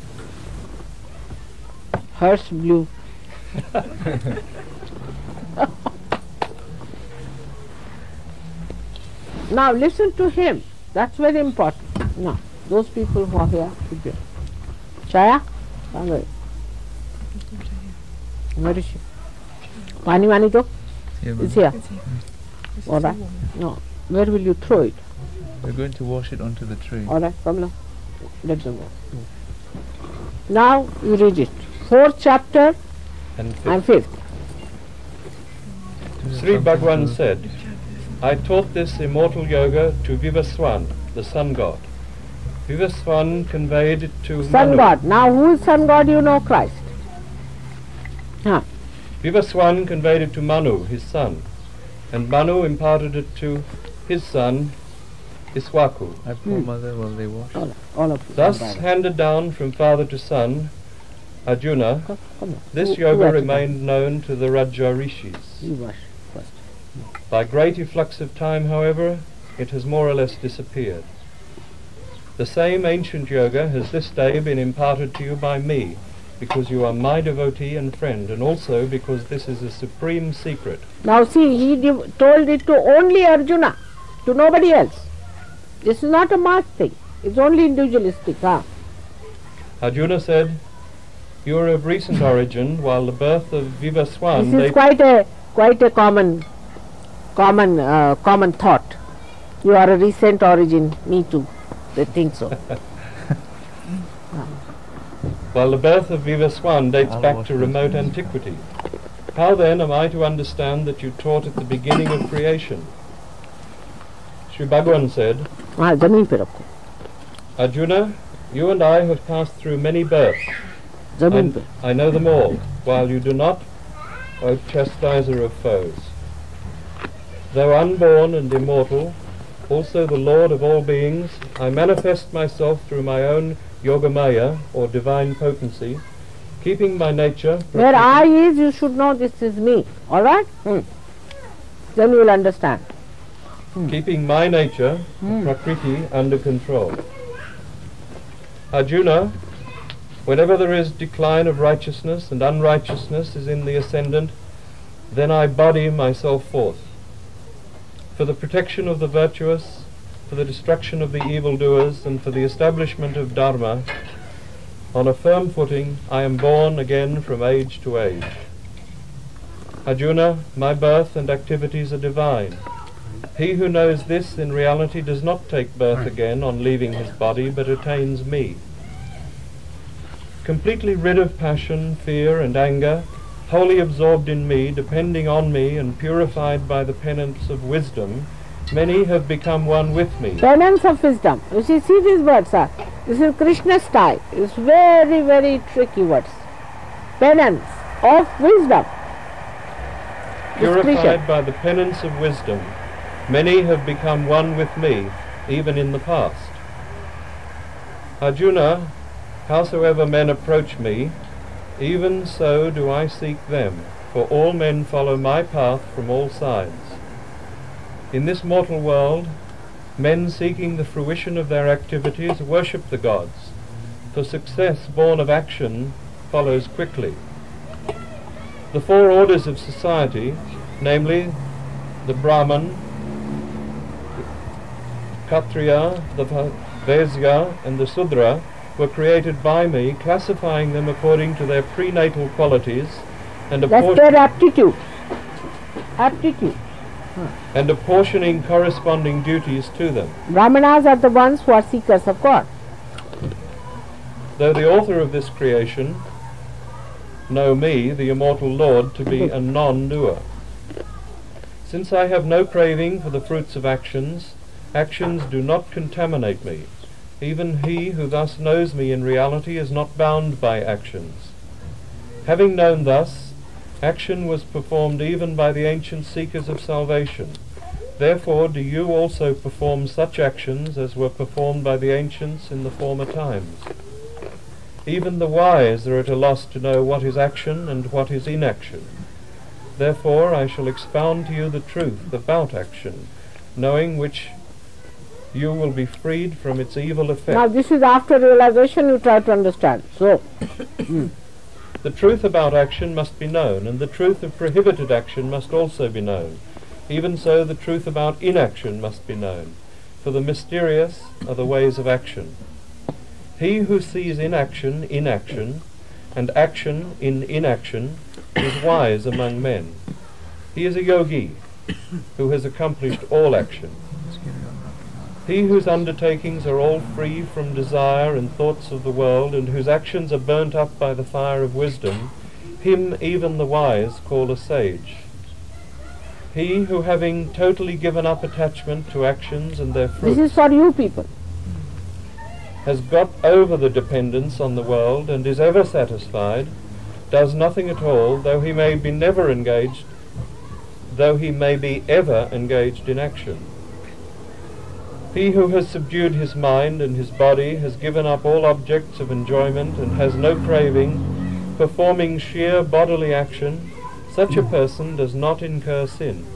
Hers blue. Now listen to him. That's very important. Now, those people who are here, keep here. Chaya? Where is she? Pani Mani to? It's here. All right. No. Where will you throw it? We're going to wash it onto the tree. All right, come now. Let them go. Now you read it. 4th chapter And and 5th. Sri Bhagwan said, I taught this immortal yoga to Vivaswan, the sun god. Vivaswan conveyed it to Sun Manu. God. Now who is Sun God? You know Christ. Vivaswan conveyed it to Manu, his son, and Manu imparted it to his son, Iswaku. I poor mother while they wash. All of you. Thus Come handed down from father to son, Arjuna, on. this Who yoga has it? remained known to the Raja Rishis. You wash first. By great efflux of time, however, it has more or less disappeared. The same ancient yoga has this day been imparted to you by me, because you are my devotee and friend, and also because this is a supreme secret. Now see, he told it to only Arjuna, to nobody else. This is not a mass thing. It's only individualistic. Arjuna said, you are of recent origin, while the birth of Vivaswan This is quite a common thought. You are a recent origin. Me too. They think so. while the birth of Vivaswan dates I'll back wash to this. remote antiquity. How then am I to understand that you taught at the beginning of creation? Sri Bhagwan said, Zameen pe rakho. Arjuna, you and I have passed through many births. Zameen pe. I know them all, while you do not, O chastiser of foes. Though unborn and immortal, also the Lord of all beings, I manifest myself through my own Yogamaya, or divine potency, keeping my nature... Where I is, you should know this is me. All right? Then you will understand. keeping my nature, Prakriti, under control. Arjuna, whenever there is decline of righteousness and unrighteousness is in the ascendant, then I body myself forth. For the protection of the virtuous, for the destruction of the evildoers, and for the establishment of Dharma, on a firm footing I am born again from age to age. Arjuna, my birth and activities are divine. He who knows this in reality does not take birth again on leaving his body, but attains me. Completely rid of passion, fear, and anger, wholly absorbed in me, depending on me, and purified by the penance of wisdom, many have become one with me. Penance of wisdom. You see these words are. This is Krishna style. It's very, very tricky words. Penance of wisdom. Purified by the penance of wisdom, many have become one with me, even in the past. Arjuna, howsoever men approach me, even so do I seek them, for all men follow my path from all sides. In this mortal world, men seeking the fruition of their activities worship the gods, for success born of action follows quickly. The four orders of society, namely the Brahman, Kshatriya, the Vaisya, and the Sudra, were created by me, classifying them according to their prenatal qualities and That's their aptitude. Aptitude. and apportioning corresponding duties to them. Brahmanas are the ones who are seekers of God. Though the author of this creation know me, the immortal Lord, to be a non-doer. Since I have no craving for the fruits of actions, actions do not contaminate me. Even he who thus knows me in reality is not bound by actions. Having known thus, action was performed even by the ancient seekers of salvation. Therefore do you also perform such actions as were performed by the ancients in the former times. Even the wise are at a loss to know what is action and what is inaction. Therefore I shall expound to you the truth about action, knowing which you will be freed from its evil effect. Now this is after realization you try to understand. So, the truth about action must be known, and the truth of prohibited action must also be known. Even so the truth about inaction must be known, for the mysterious are the ways of action. He who sees inaction in action, and action in inaction, is wise among men. He is a yogi, who has accomplished all action. He whose undertakings are all free from desire and thoughts of the world, and whose actions are burnt up by the fire of wisdom, him even the wise call a sage. He who, having totally given up attachment to actions and their fruits, this is for you people. has got over the dependence on the world and is ever satisfied, does nothing at all, though he may be ever engaged in action. He who has subdued his mind and his body, has given up all objects of enjoyment, and has no craving, performing sheer bodily action, such a person does not incur sin.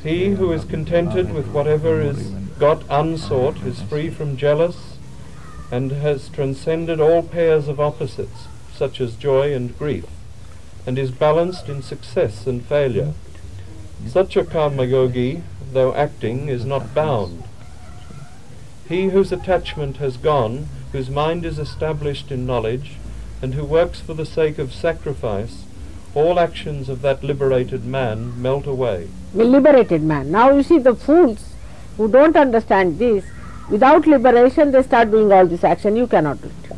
He who is contented with whatever is got unsought is free from jealous, and has transcended all pairs of opposites, such as joy and grief, and is balanced in success and failure. Such a karma yogi, though acting, is not bound. He whose attachment has gone, whose mind is established in knowledge, and who works for the sake of sacrifice, all actions of that liberated man melt away. The liberated man. Now you see the fools who don't understand this, without liberation they start doing all this action. You cannot do it.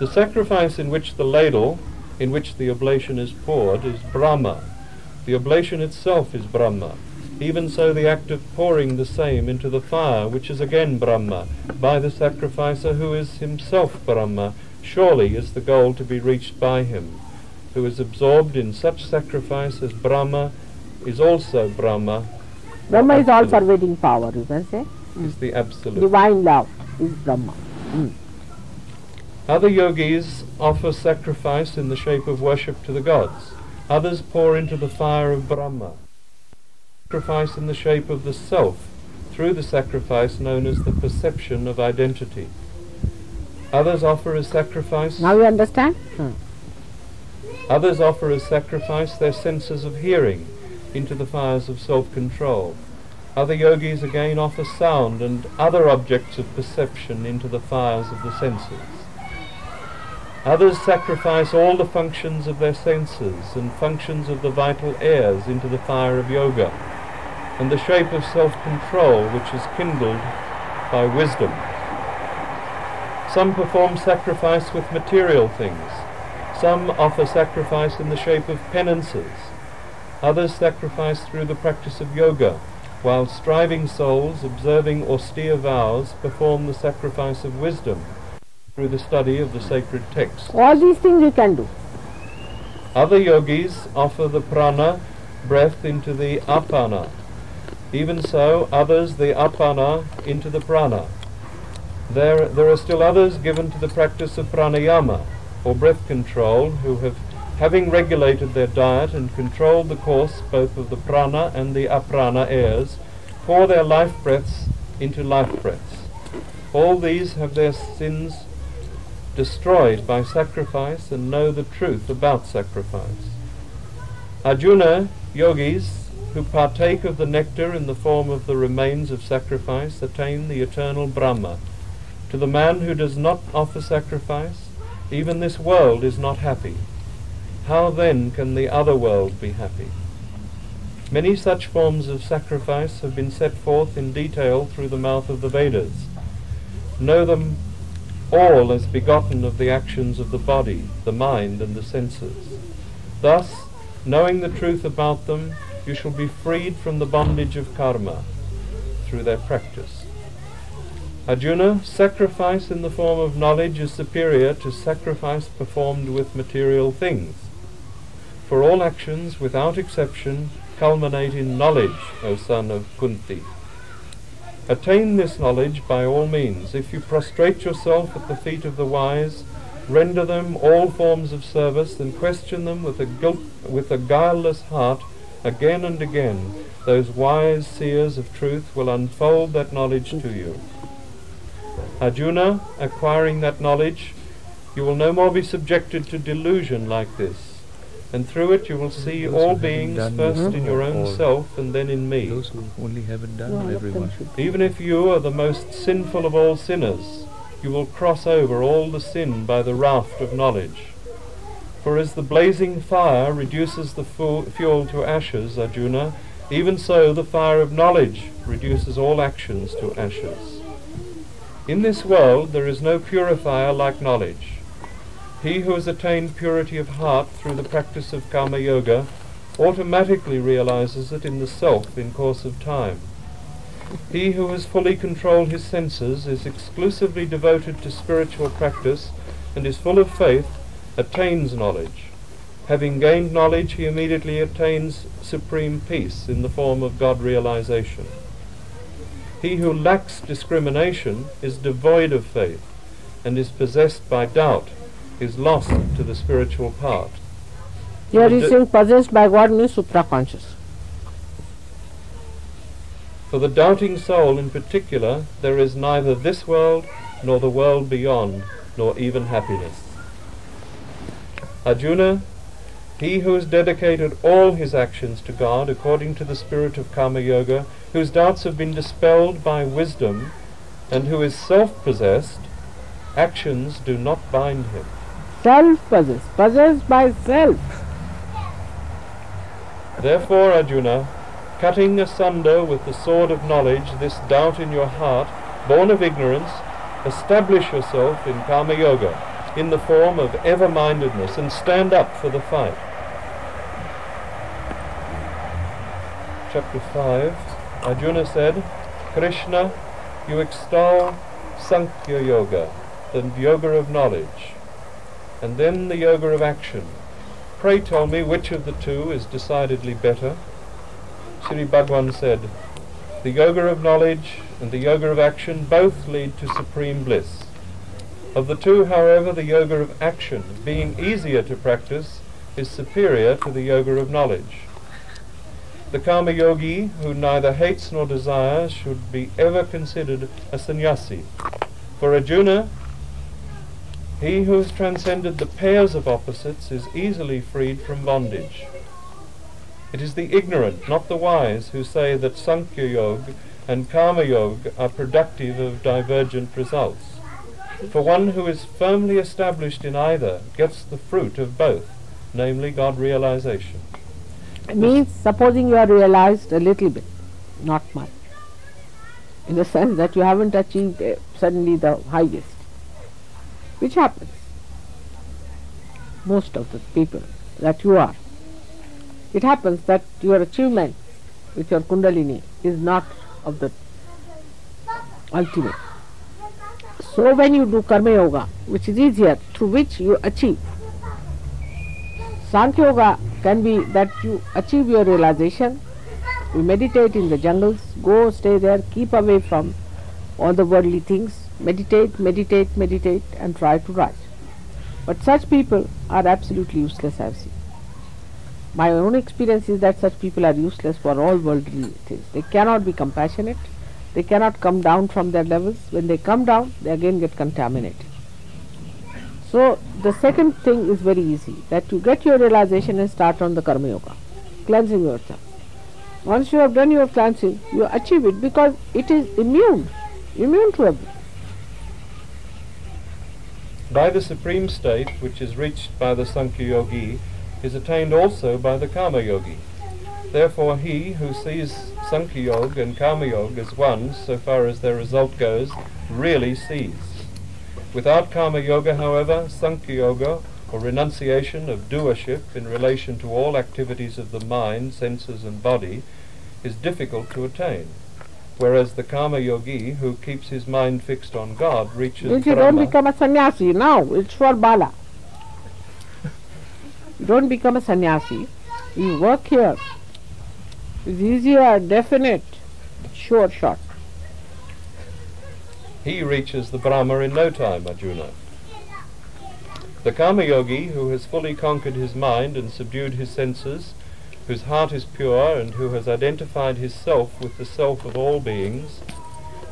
The sacrifice in which the ladle, in which the oblation is poured, is Brahma. The oblation itself is Brahma. Even so the act of pouring the same into the fire, which is again Brahma, by the sacrificer who is himself Brahma, surely is the goal to be reached by him. Who is absorbed in such sacrifice as Brahma is also Brahma. Brahma is all pervading power, you can say. Is the absolute. Divine love is Brahma. Other yogis offer sacrifice in the shape of worship to the gods. Others pour into the fire of Brahma. Sacrifice in the shape of the self, through the sacrifice known as the perception of identity. Others offer as sacrifice. Now you understand? Others offer as sacrifice their senses of hearing into the fires of self-control. Other yogis again offer sound and other objects of perception into the fires of the senses. Others sacrifice all the functions of their senses and functions of the vital airs into the fire of yoga, and the shape of self-control which is kindled by wisdom. Some perform sacrifice with material things. Some offer sacrifice in the shape of penances. Others sacrifice through the practice of yoga, while striving souls, observing austere vows, perform the sacrifice of wisdom through the study of the sacred texts. All these things you can do. Other yogis offer the prana, breath, into the apana. Even so, others the apana into the prana. There are still others given to the practice of pranayama, or breath control, who having regulated their diet and controlled the course both of the prana and the aprana airs, pour their life breaths into life breaths. All these have their sins destroyed by sacrifice and know the truth about sacrifice. Arjuna, yogis who partake of the nectar in the form of the remains of sacrifice attain the eternal Brahma. To the man who does not offer sacrifice, even this world is not happy. How then can the other world be happy? Many such forms of sacrifice have been set forth in detail through the mouth of the Vedas. Know them all as begotten of the actions of the body, the mind, and the senses. Thus, knowing the truth about them, you shall be freed from the bondage of karma through their practice. Arjuna, sacrifice in the form of knowledge is superior to sacrifice performed with material things. For all actions, without exception, culminate in knowledge, O son of Kunti. Attain this knowledge by all means. If you prostrate yourself at the feet of the wise, render them all forms of service, and question them with a guileless heart again and again, those wise seers of truth will unfold that knowledge to you. Arjuna, acquiring that knowledge, you will no more be subjected to delusion like this, and through it you will see Those all who haven't beings done first this in your own or self and then in me. Those who only haven't done No, everyone. Even if you are the most sinful of all sinners, you will cross over all the sin by the raft of knowledge. For as the blazing fire reduces the fuel to ashes, Arjuna, even so the fire of knowledge reduces all actions to ashes. In this world there is no purifier like knowledge. He who has attained purity of heart through the practice of Karma Yoga automatically realizes it in the self in course of time. He who has fully controlled his senses, is exclusively devoted to spiritual practice, and is full of faith, attains knowledge. Having gained knowledge, he immediately attains supreme peace in the form of God realization. He who lacks discrimination is devoid of faith, and is possessed by doubt, is lost to the spiritual path. Here he is saying possessed by God means supraconscious. For the doubting soul in particular, there is neither this world, nor the world beyond, nor even happiness. Arjuna, he who has dedicated all his actions to God according to the spirit of Karma Yoga, whose doubts have been dispelled by wisdom, and who is self-possessed, actions do not bind him. Self-possessed, possessed by self. Therefore, Arjuna, cutting asunder with the sword of knowledge this doubt in your heart, born of ignorance, establish yourself in Karma Yoga, in the form of ever-mindedness, and stand up for the fight. Chapter 5, Arjuna said, Krishna, you extol Sankhya Yoga, the yoga of knowledge, and then the yoga of action. Pray tell me which of the two is decidedly better. Sri Bhagwan said, the yoga of knowledge and the yoga of action both lead to supreme bliss. Of the two, however, the yoga of action, being easier to practice, is superior to the yoga of knowledge. The Karma Yogi, who neither hates nor desires, should be ever considered a sannyasi. For Arjuna, he who has transcended the pairs of opposites is easily freed from bondage. It is the ignorant, not the wise, who say that Sankhya Yoga and Karma Yoga are productive of divergent results. For one who is firmly established in either gets the fruit of both, namely God realization. It means supposing you are realized a little bit, not much, in the sense that you haven't achieved suddenly the highest, which happens most of the people that you are. It happens that your achievement with your Kundalini is not of the ultimate. So when you do Karma Yoga, which is easier, through which you achieve, Sankhya Yoga can be that you achieve your realization, you meditate in the jungles, go stay there, keep away from all the worldly things, meditate, meditate, meditate, and try to rise. But such people are absolutely useless, I have seen. My own experience is that such people are useless for all worldly things. They cannot be compassionate, they cannot come down from their levels. When they come down, they again get contaminated. So the second thing is very easy, that you get your realization and start on the Karma Yoga, cleansing yourself. Once you have done your cleansing, you achieve it because it is immune to everything. By the supreme state, which is reached by the Sankhya Yogi, is attained also by the Karma Yogi. Therefore he who sees Sankhya Yoga and Karma Yoga as one, so far as their result goes, really sees. Without Karma Yoga, however, Sankhya Yoga, or renunciation of doership in relation to all activities of the mind, senses and body, is difficult to attain. whereas the Karma Yogi, who keeps his mind fixed on God, reaches Means you don't Brahma. become a sannyasi. Now it's for Bala. You don't become a sannyasi. You work here. It's easier, definite, sure shot. He reaches the Brahma in no time, Arjuna. The Karma Yogi, who has fully conquered his mind and subdued his senses, whose heart is pure and who has identified his self with the self of all beings,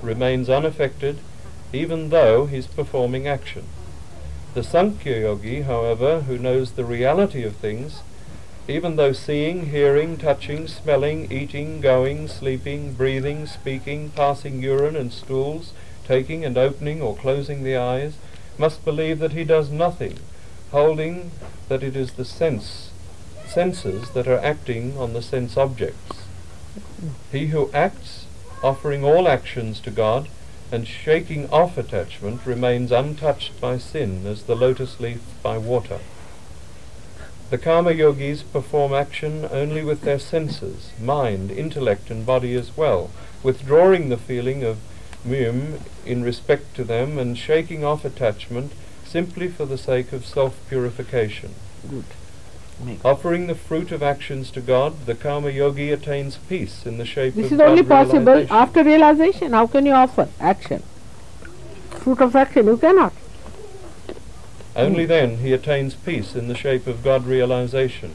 remains unaffected even though he is performing action. The Sankhya Yogi, however, who knows the reality of things, even though seeing, hearing, touching, smelling, eating, going, sleeping, breathing, speaking, passing urine and stools, taking and opening or closing the eyes, must believe that he does nothing, holding that it is the senses that are acting on the sense objects. He who acts, offering all actions to God, and shaking off attachment, remains untouched by sin as the lotus leaf by water. The Karma Yogis perform action only with their senses, mind, intellect and body as well, withdrawing the feeling of mum in respect to them and shaking off attachment simply for the sake of self-purification. Good. Offering the fruit of actions to God, the Karma Yogi attains peace in the shape This of is only God possible realization. after realization. How can you offer action? Fruit of action, you cannot. Only then he attains peace in the shape of God realization,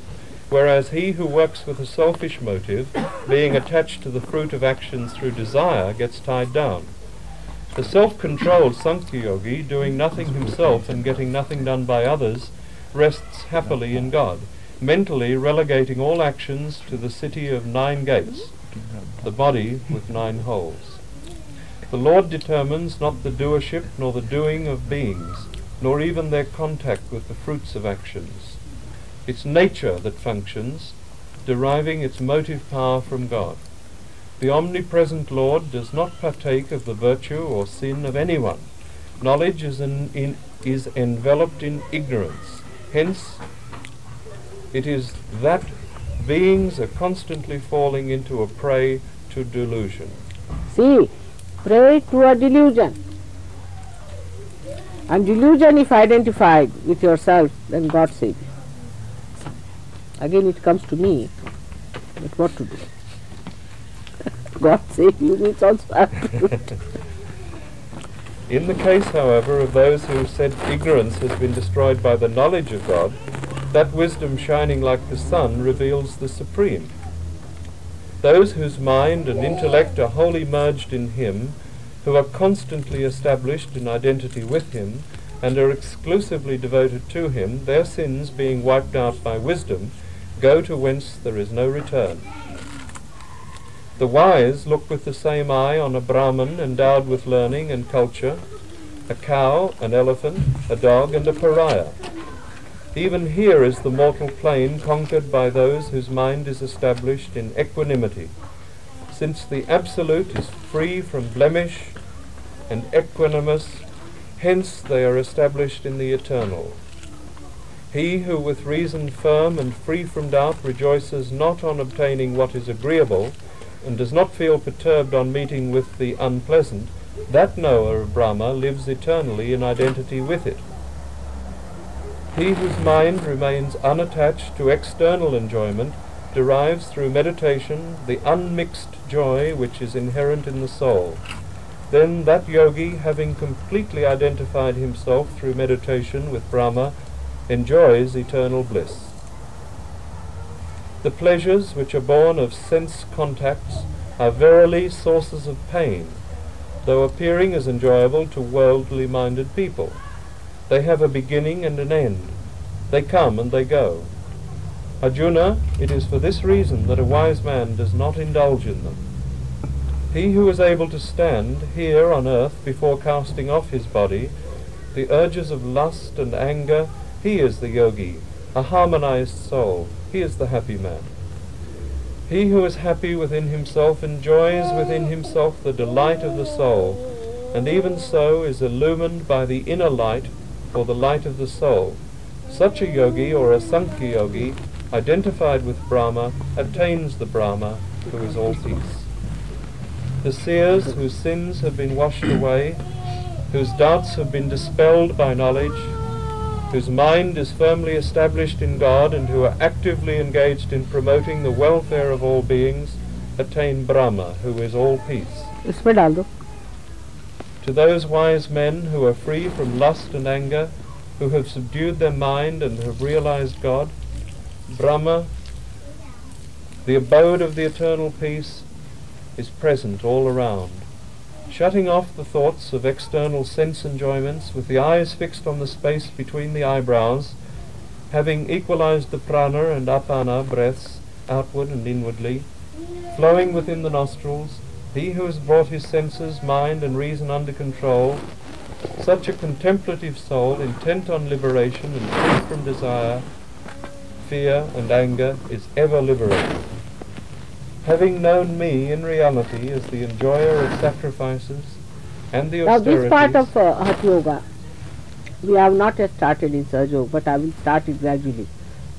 whereas he who works with a selfish motive, being attached to the fruit of actions through desire, gets tied down. The self-controlled Sankhya Yogi, doing nothing himself and getting nothing done by others, rests happily in God, mentally relegating all actions to the city of 9 gates, the body with 9 holes. The Lord determines not the doership nor the doing of beings, nor even their contact with the fruits of actions. It's nature that functions, deriving its motive power from God. The omnipresent Lord does not partake of the virtue or sin of anyone. Knowledge is enveloped in ignorance. Hence, it is that beings are constantly falling into a prey to delusion. See, prey to a delusion. And delusion, if identified with yourself, then God save you. Again it comes to me, but what to do? God save you means also I have to do it. In the case, however, of those who said ignorance has been destroyed by the knowledge of God, that wisdom shining like the sun reveals the Supreme. Those whose mind and intellect are wholly merged in Him, who are constantly established in identity with Him, and are exclusively devoted to Him, their sins being wiped out by wisdom, go to whence there is no return. The wise look with the same eye on a Brahman endowed with learning and culture, a cow, an elephant, a dog, and a pariah. Even here is the mortal plane conquered by those whose mind is established in equanimity, since the Absolute is free from blemish and equanimous, hence they are established in the eternal. He who with reason firm and free from doubt rejoices not on obtaining what is agreeable, and does not feel perturbed on meeting with the unpleasant, that knower of Brahma lives eternally in identity with it. He whose mind remains unattached to external enjoyment derives through meditation the unmixed joy which is inherent in the soul. Then that yogi, having completely identified himself through meditation with Brahma, enjoys eternal bliss. The pleasures which are born of sense contacts are verily sources of pain, though appearing as enjoyable to worldly-minded people. They have a beginning and an end. They come and they go. Arjuna, it is for this reason that a wise man does not indulge in them. He who is able to stand here on earth before casting off his body, the urges of lust and anger, he is the yogi, a harmonized soul. He is the happy man. He who is happy within himself enjoys within himself the delight of the soul, and even so is illumined by the inner light, or the light of the soul. Such a yogi, or a Sankhya yogi, identified with Brahma, attains the Brahma, who is all peace. the seers whose sins have been washed away, whose doubts have been dispelled by knowledge, whose mind is firmly established in God, and who are actively engaged in promoting the welfare of all beings, attain Brahma, who is all peace. इसमें डाल दो. To those wise men who are free from lust and anger, who have subdued their mind and have realized God, Brahma, the abode of the eternal peace, is present all around. Shutting off the thoughts of external sense enjoyments, with the eyes fixed on the space between the eyebrows, having equalized the prana and apana breaths outward and inwardly, flowing within the nostrils, he who has brought his senses, mind and reason under control, such a contemplative soul, intent on liberation and free from desire, fear and anger, is ever liberated. Having known me in reality as the enjoyer of sacrifices and the Now austerities... this part of Hatha Yoga, we have not yet started in Sahaja Yoga, but I will start it gradually.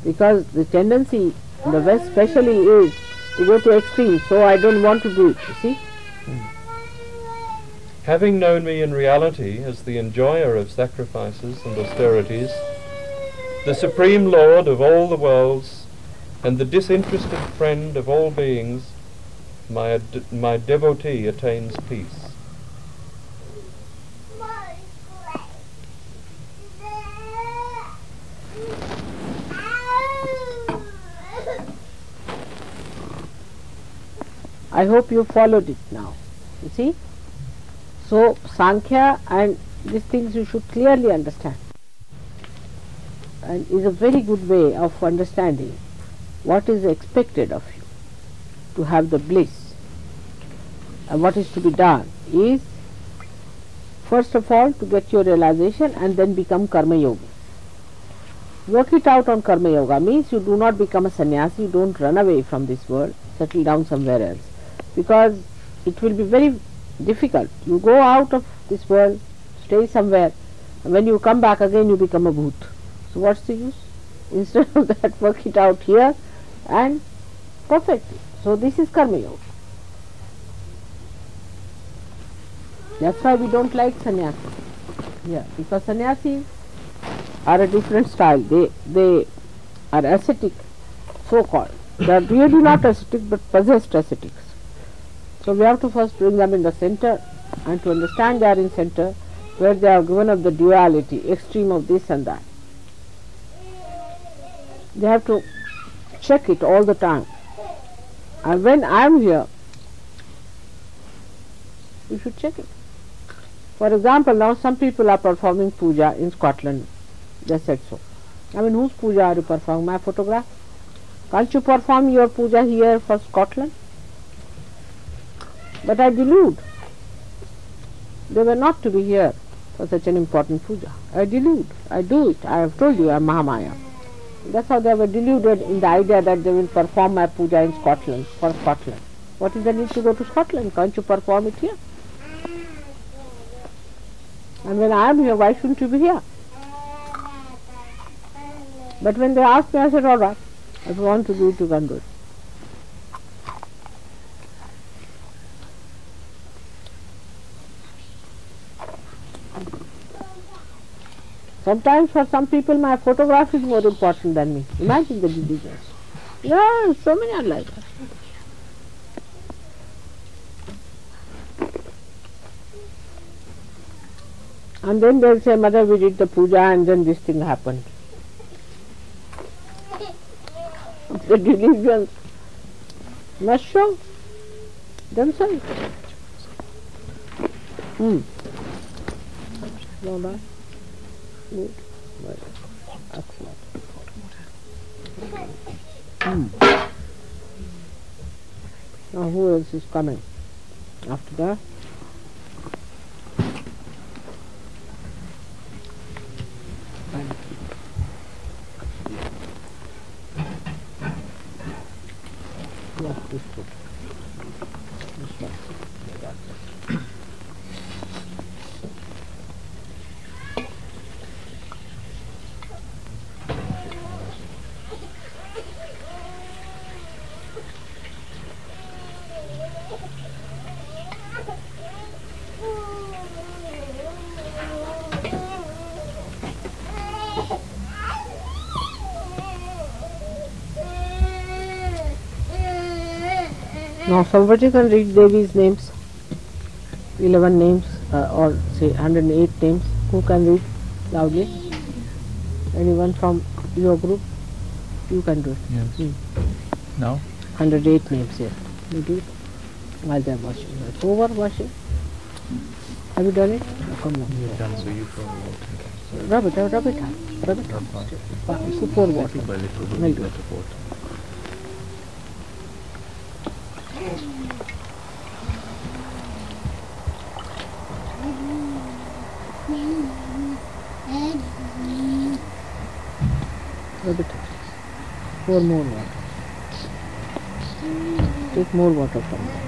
Because the tendency in the West especially is to go to extremes, so I don't want to do it, you see. Having known me in reality as the enjoyer of sacrifices and austerities, the Supreme Lord of all the worlds, and the disinterested friend of all beings, my devotee attains peace. I hope you followed it now, you see. So Sankhya and these things you should clearly understand, and is a very good way of understanding what is expected of you to have the bliss. And what is to be done is, first of all, to get your realization and then become Karma Yogi. Work it out on Karma Yoga means you do not become a sannyasi, you don't run away from this world, settle down somewhere else, because it will be very difficult. You go out of this world, stay somewhere, and when you come back again you become a bhoot. So what's the use? Instead of that, work it out here and perfect it. So this is Karma Yoga. That's why we don't like sannyasi. Yeah, because sannyasis are a different style. They are ascetic, so called. They are really not ascetic but possessed ascetics. So we have to first bring them in the center, and to understand they are in center, where they are given up the duality, extreme of this and that. They have to check it all the time. And when I am here, you should check it. For example, now some people are performing puja in Scotland. They said so. I mean, whose puja are you performing? My photograph? Can't you perform your puja here for Scotland? But I delude. They were not to be here for such an important puja. I delude. I do it. I have told you I am Mahamaya. That's how they were deluded in the idea that they will perform my puja in Scotland, for Scotland. What is the need to go to Scotland? Can't you perform it here? And when I am here, why shouldn't you be here? But when they asked me, I said, all right, if you want to do it, you can do it. Sometimes for some people my photograph is more important than me. Imagine the diseases. Yeah, so many are like that. And then they'll say, Mother, we did the puja and then this thing happened. The delusions must show themselves. No, no. Good. Right. Excellent. Now who else is coming after that? Yes, this book. This one. Now somebody can read Devi's names, 11 names or say 108 names. Who can read loudly? Anyone from your group? You can do it. Yes. Now? 108 names here. You do it while they are washing. It's over washing. Have you done it? No, come on. You're done, so you probably won't take it. Rub it, rub it hard. Rub it Rub hard. hard. You pour water. Little by little, but Very you good. let the water. Rub it hard. Pour more water. Take more water from there.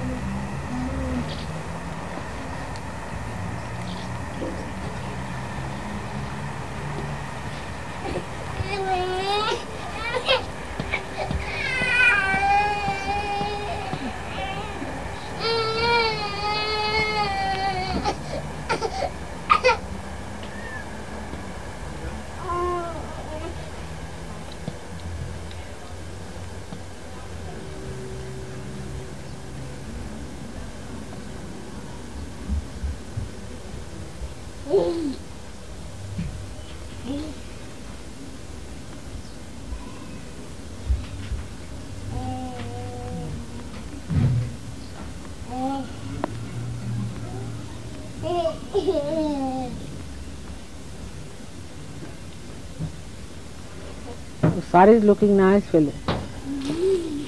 Sari is looking nice, fellow.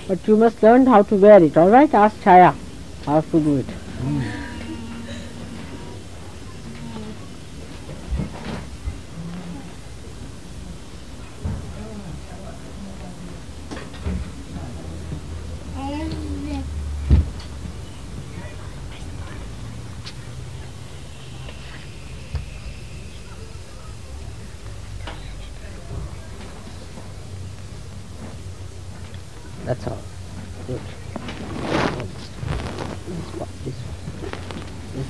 But you must learn how to wear it, alright? Ask Chaya how to do it. That's all. Good. This one, this one. This.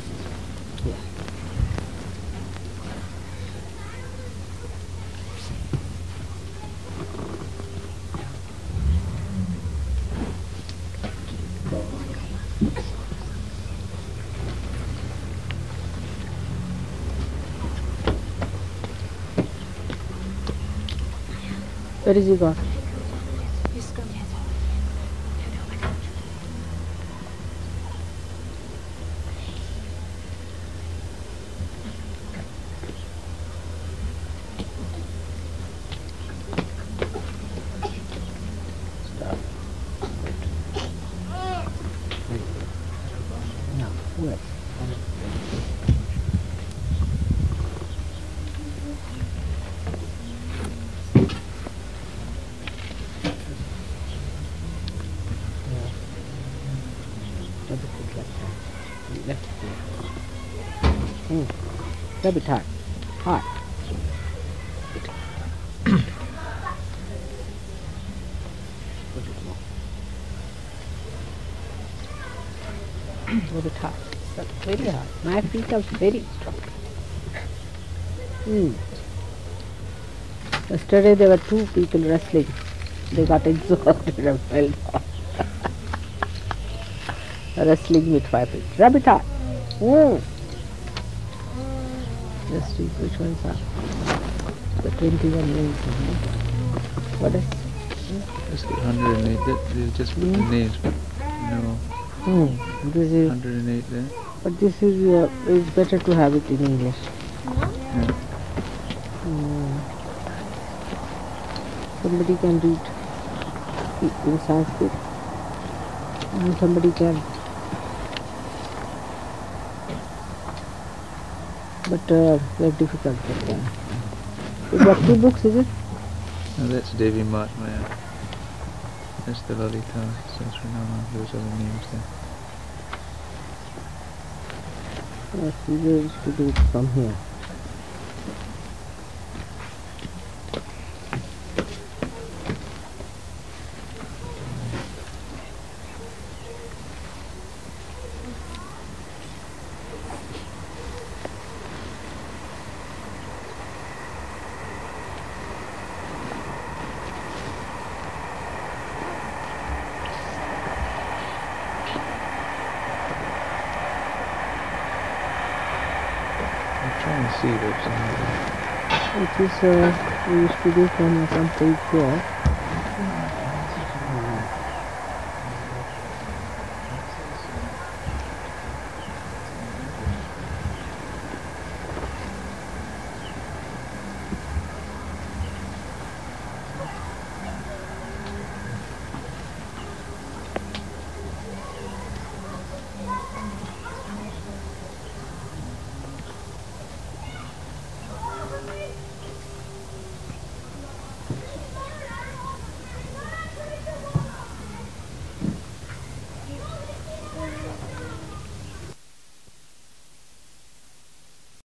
Yeah. Where is he gone? He's come. Stop. Now, where? Rub it hard. Hard. Rub it hard. Rub it very hard. My feet are very strong. Yesterday there were two people wrestling. They got exhausted and fell down. Wrestling with 5 feet. Rub it hard. Let's see which ones are the 21 names. What is? Just get 108. They just put the names, but no. This is, 108 there. but this is better to have it in English. Yeah. Somebody can read in Sanskrit, and somebody can. But very difficult. But, what 2 books is it? No, that's Devi Mahatmaya. That's the Lalita Sahasranama. Those are the names there. Yes, we used to do it from here. trying to see it somewhere. Which is we used to do from some page here.